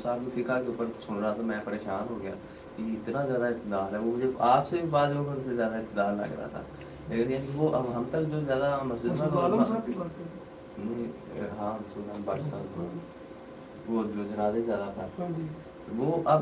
صاحب کی فقہ کے اوپر سن رہا تھا، میں پریشان ہو گیا کہ اتنا زیادہ اعتدال ہے. وہ مجھے آپ سے بھی بعض لوگوں سے زیادہ اعتدال لگ رہا تھا، لیکن یعنی وہ اب ہم تک جو زیادہ مسجد میں ہاں مسعود احمد بٹ صاحب وہ جو جنازے زیادہ تھا، وہ اب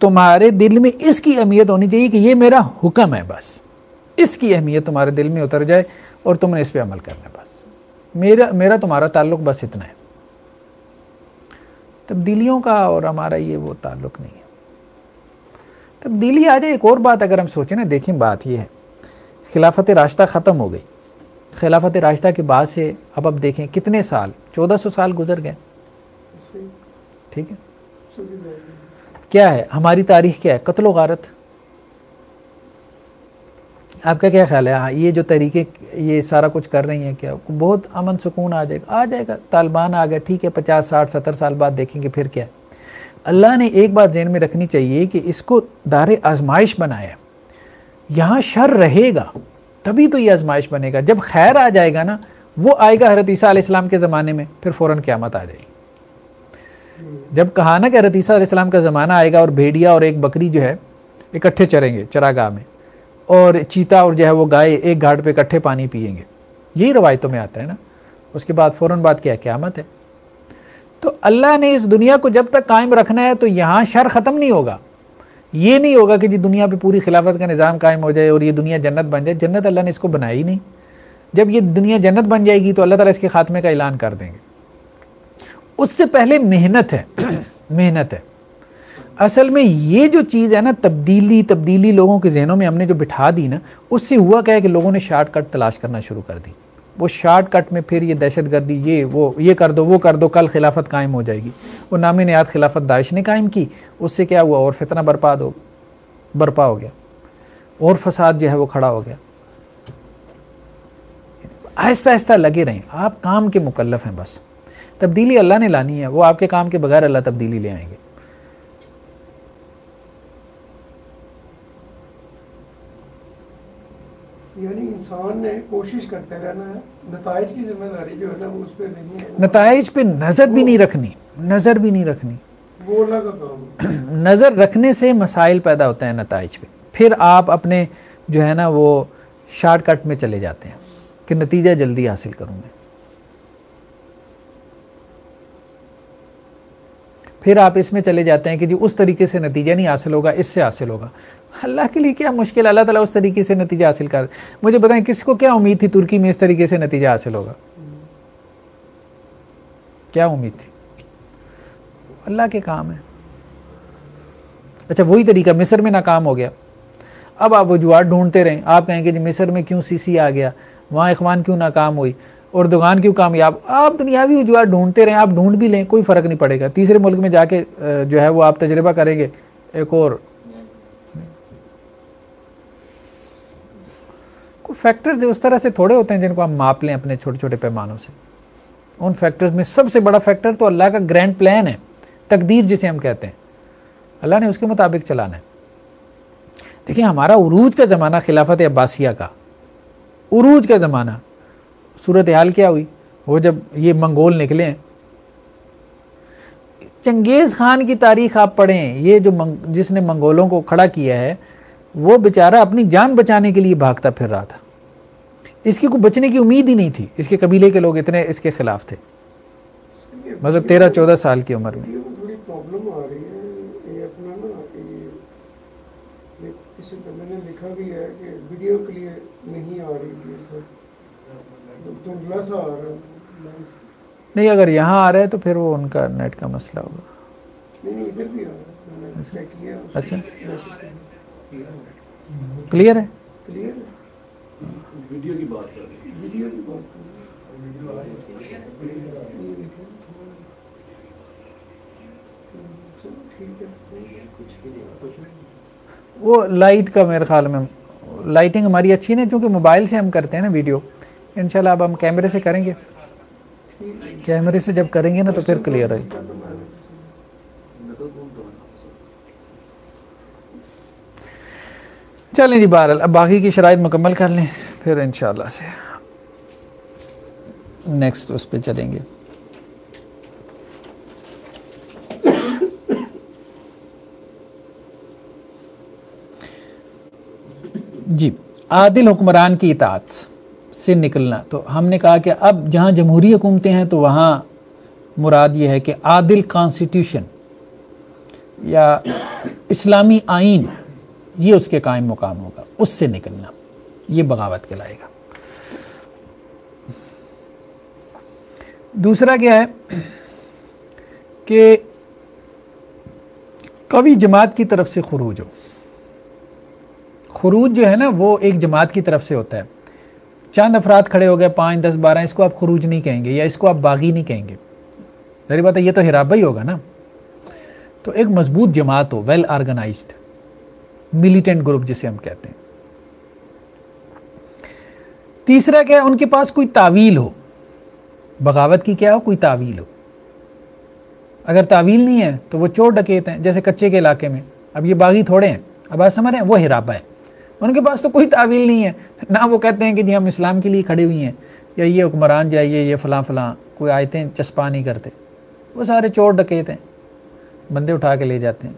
تمہارے دل میں اس کی اہمیت ہونی چاہیے کہ یہ میرا حکم ہے، بس اس کی اہمیت تمہارے دل میں اتر جائے اور تم نے اس پہ عمل کرنا ہے، بس میرا تمہارا تعلق بس اتنا ہے۔ تبدیلیوں کا اور ہمارا یہ وہ تعلق نہیں ہے۔ تبدیلی آ جائے۔ ایک اور بات اگر ہم سوچیں نا، دیکھیں بات یہ ہے، خلافت راشدہ ختم ہو گئی، خلافت راشدہ کے بعد سے اب دیکھیں کتنے سال، 1400 سال گزر گئے، ٹھیک ہے؟ کیا ہے ہماری تاریخ، کیا ہے؟ قتل و غارت۔ آپ کا کیا خیال ہے؟ یہ جو طریقے یہ سارا کچھ کر رہی ہیں، کیا بہت امن سکون آ جائے گا؟ طالبان آ گیا، ٹھیک ہے، 50 60 70 سال بعد دیکھیں گے پھر کیا ہے۔ اللہ نے ایک بات ذہن میں رکھنی چاہیے کہ اس کو دار آزمائش بنایا، یہاں شر رہے گا تبھی تو یہ آزمائش بنے گا۔ جب خیر آ جائے گا نا، وہ آئے گا حضرت عیسیٰ علیہ السلام کے زمانے میں، پھر فوراً قیامت آ جائے گی۔ جب کہا نا کہ حضرت عیسیٰ علیہ السلام کا زمانہ آئے گا اور بھیڑیا اور ایک بکری جو ہے اکٹھے چریں گے چراگاہ میں، اور چیتا اور جو ہے وہ گائے ایک گھاٹ پہ اکٹھے پانی پئیں گے، یہی روایتوں میں آتا ہے نا۔ اس کے بعد فوراً بعد کیا؟ قیامت ہے۔ تو اللہ نے اس دنیا کو جب تک قائم رکھنا ہے تو یہاں شر ختم نہیں ہوگا۔ یہ نہیں ہوگا کہ جی دنیا پہ پوری خلافت کا نظام قائم ہو جائے اور یہ دنیا جنت بن جائے۔ جنت اللہ نے اس کو بنائی ہی نہیں۔ جب یہ دنیا جنت بن جائے گی تو اللہ تعالیٰ اس کے خاتمے کا اعلان کر دیں گے۔ اس سے پہلے محنت ہے، محنت ہے۔ اصل میں یہ جو چیز ہے نا، تبدیلی لوگوں کے ذہنوں میں ہم نے جو بٹھا دی نا، اس سے ہوا کیا ہے کہ لوگوں نے شارٹ کٹ تلاش کرنا شروع کر دی۔ وہ شارٹ کٹ میں پھر یہ دہشت گردی، یہ کر دو وہ کر دو، کل خلافت قائم ہو جائے گی۔ وہ نام نہاد خلافت داعش نے قائم کی، اس سے کیا ہوا؟ اور فتنہ برپا ہو گیا، اور فساد جو ہے وہ کھڑا ہو گیا۔ آہستہ آہستہ لگے رہیں، آپ کام کے مکلف ہیں، بس تبدیلی اللہ نے لانی ہے، وہ آپ کے کام کے بغیر اللہ تبدیلی لے آئیں گے۔ یعنی انسان نے کوشش کرتے رہنا ہے، نتائج کی ذمہ داری جو ہے نا وہ اس پہ نہیں ہے، نتائج پہ نظر بھی نہیں رکھنی، وہ اللہ کا کام ہے۔ نظر رکھنے سے مسائل پیدا ہوتے ہیں نتائج پہ، پھر آپ اپنے جو ہے نا وہ شارٹ کٹ میں چلے جاتے ہیں کہ نتیجہ جلدی حاصل کروں میں، پھر آپ اس میں چلے جاتے ہیں کہ جی اس طریقے سے نتیجہ نہیں حاصل ہوگا، اس سے حاصل ہوگا۔ اللہ کے لیے کیا مشکل، اللہ تعالیٰ اس طریقے سے نتیجہ حاصل کر۔ مجھے بتائیں کس کو کیا امید تھی ترکی میں اس طریقے سے نتیجہ حاصل ہوگا؟ کیا امید تھی؟ اللہ کے کام ہے۔ اچھا وہی طریقہ مصر میں ناکام ہو گیا، اب آپ وجوہات ڈھونڈتے رہیں، آپ کہیں کہ جی مصر میں کیوں سی آ گیا، وہاں اخوان کیوں ناکام ہوئی، اردوغان کیوں کامیاب، آپ دنیاوی وجوہات ڈھونڈتے رہیں، آپ ڈھونڈ بھی لیں کوئی فرق نہیں پڑے گا۔ تیسرے ملک میں جا کے جو ہے وہ آپ تجربہ کریں گے، ایک اور کوئی فیکٹرز اس طرح سے تھوڑے ہوتے ہیں جن کو ہم ماپ لیں اپنے چھوٹے چھوٹے پیمانوں سے۔ ان فیکٹرز میں سب سے بڑا فیکٹر تو اللہ کا گرینڈ پلان ہے، تقدیر جسے ہم کہتے ہیں، اللہ نے اس کے مطابق چلانا ہے۔ دیکھیں ہمارا عروج کا زمانہ خلافت عباسیہ کا، عروج کا زمانہ، صورتحال کیا ہوئی؟ وہ جب یہ منگول نکلے ہیں، چنگیز خان کی تاریخ آپ پڑھیں، یہ جو جس نے منگولوں کو کھڑا کیا ہے، وہ بیچارہ اپنی جان بچانے کے لیے بھاگتا پھر رہا تھا، اس کی کوئی بچنے کی امید ہی نہیں تھی، اس کے قبیلے کے لوگ اتنے اس کے خلاف تھے، مطلب 13-14 سال کی عمر میں۔ تھوڑی پرابلم آ رہی ہے، یہ اپنا نا کسی بندے نے لکھا بھی ہے کہ ویڈیو کلیئر نہیں آ رہی ہے، سر دھندلا سا آ رہا ہے۔ نہیں اگر یہاں آ رہا ہے تو پھر وہ ان کا نیٹ کا مسئلہ ہوگا۔ نہیں ادھر بھی آ رہا ہے، میں نے چیک کیا۔ اچھا کلیئر ہے؟ کلیئر ہے، ویڈیو کی بات چل رہی ہے، ویڈیو کی بات کر رہے ہیں۔ چلو ٹھیک ہے، وہ لائٹ کا میرے خیال میں لائٹنگ ہماری اچھی نہیں، چونکہ موبائل سے ہم کرتے ہیں نا ویڈیو، انشاءاللہ اب ہم کیمرے سے کریں گے، کیمرے سے جب کریں گے نا تو پھر کلیئر ہے۔ چلیں جی بہرحال اب باقی کی شرائط مکمل کر لیں، پھر انشاءاللہ سے نیکسٹ اس پہ چلیں گے۔ جی عادل حکمران کی اطاعت سے نکلنا، تو ہم نے کہا کہ اب جہاں جمہوری حکومتیں ہیں تو وہاں مراد یہ ہے کہ عادل کانسٹیٹیوشن، یا اسلامی آئین یہ اس کے قائم مقام ہوگا، اس سے نکلنا، یہ بغاوت کہلائے گا۔ دوسرا کیا ہے کہ قوی جماعت کی طرف سے خروج ہو۔ خروج جو ہے نا وہ ایک جماعت کی طرف سے ہوتا ہے، چند افراد کھڑے ہو گئے 5 10 12، اس کو آپ خروج نہیں کہیں گے یا اس کو آپ باغی نہیں کہیں گے، ظاہر بات ہے یہ تو ہرابہ ہی ہوگا نا۔ تو ایک مضبوط جماعت ہو، ویل آرگنائزڈ ملیٹنٹ گروپ جسے ہم کہتے ہیں۔ تیسرا کیا ہے، ان کے پاس کوئی تعویل ہو، بغاوت کی کیا ہو، کوئی تعویل ہو۔ اگر تعویل نہیں ہے تو وہ چور ڈکیت ہیں، جیسے کچے کے علاقے میں، اب یہ باغی تھوڑے ہیں، اب بات سمجھ رہے ہیں، وہ ہرابہ ہے، ان کے پاس تو کوئی تعویل نہیں ہے، نہ وہ کہتے ہیں کہ جی ہم اسلام کے لیے کھڑے ہوئی ہیں یا یہ حکمران جائیے یہ فلاں فلاں، کوئی آیتیں چسپا نہیں کرتے، وہ سارے چور ڈکیت ہیں، بندے اٹھا کے لے جاتے ہیں،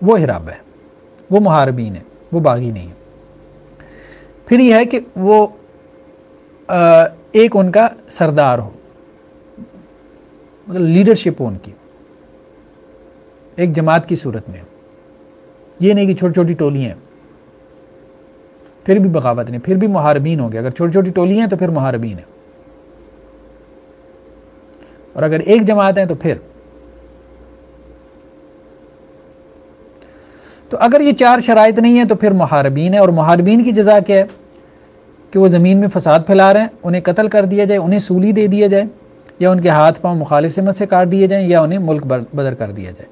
وہ ہرابہ ہے، وہ محاربین ہے، وہ باغی نہیں ہے۔ پھر یہ ہے کہ وہ ایک ان کا سردار ہو، مطلب لیڈرشپ ہو ان کی ایک جماعت کی صورت میں، یہ نہیں کہ چھوٹی چھوٹی ٹولیاں ہیں، پھر بھی بغاوت نہیں، پھر بھی محاربین ہوں گے۔ اگر چھوٹی چھوٹی ٹولیاں ہیں تو پھر محاربین ہیں، اور اگر ایک جماعت ہے تو پھر۔ تو اگر یہ 4 شرائط نہیں ہیں تو پھر محاربین ہے، اور محاربین کی جزا کیا ہے کہ وہ زمین میں فساد پھیلا رہے ہیں، انہیں قتل کر دیا جائے، انہیں سولی دے دیا جائے، یا ان کے ہاتھ پاؤں مخالف سمت سے کاٹ دیے جائیں، یا انہیں ملک بدر کر دیا جائے۔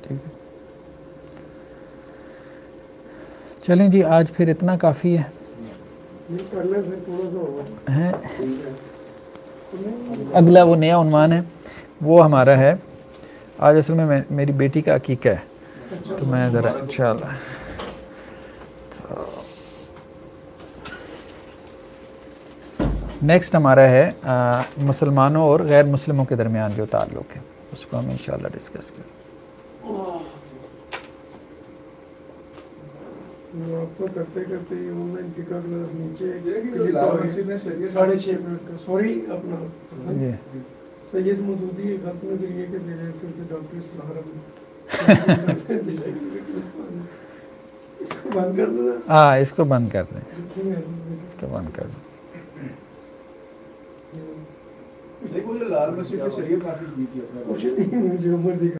ٹھیک ہے، چلیں جی آج پھر اتنا کافی ہے۔ اگلا وہ نیا عنوان ہے، وہ ہمارا ہے آج اصل میں میری بیٹی کا عقیقہ ہے، تو میں ذرا انشاءاللہ نیکسٹ ہمارا ہے مسلمانوں اور غیر مسلموں کے درمیان جو تعلق ہے، اس کو ہم انشاءاللہ ڈسکس کریں۔ آپ کو کرتے کرتے یہ آن لائن فقہ کلاس نیچے 6:30 منٹ کا، سوری اپنا جی سید مودودی خط نظریے کے زیر اثر سے ڈاکٹر اصلاح رحمت اس کو بند کر دیں۔ ہاں اس کو بند کر دیں، اس کو بند کر دیں۔ دیکھو یہ لال مسجد کی شریعت نافذ کی تھی اپنے مجھے عمر دکھا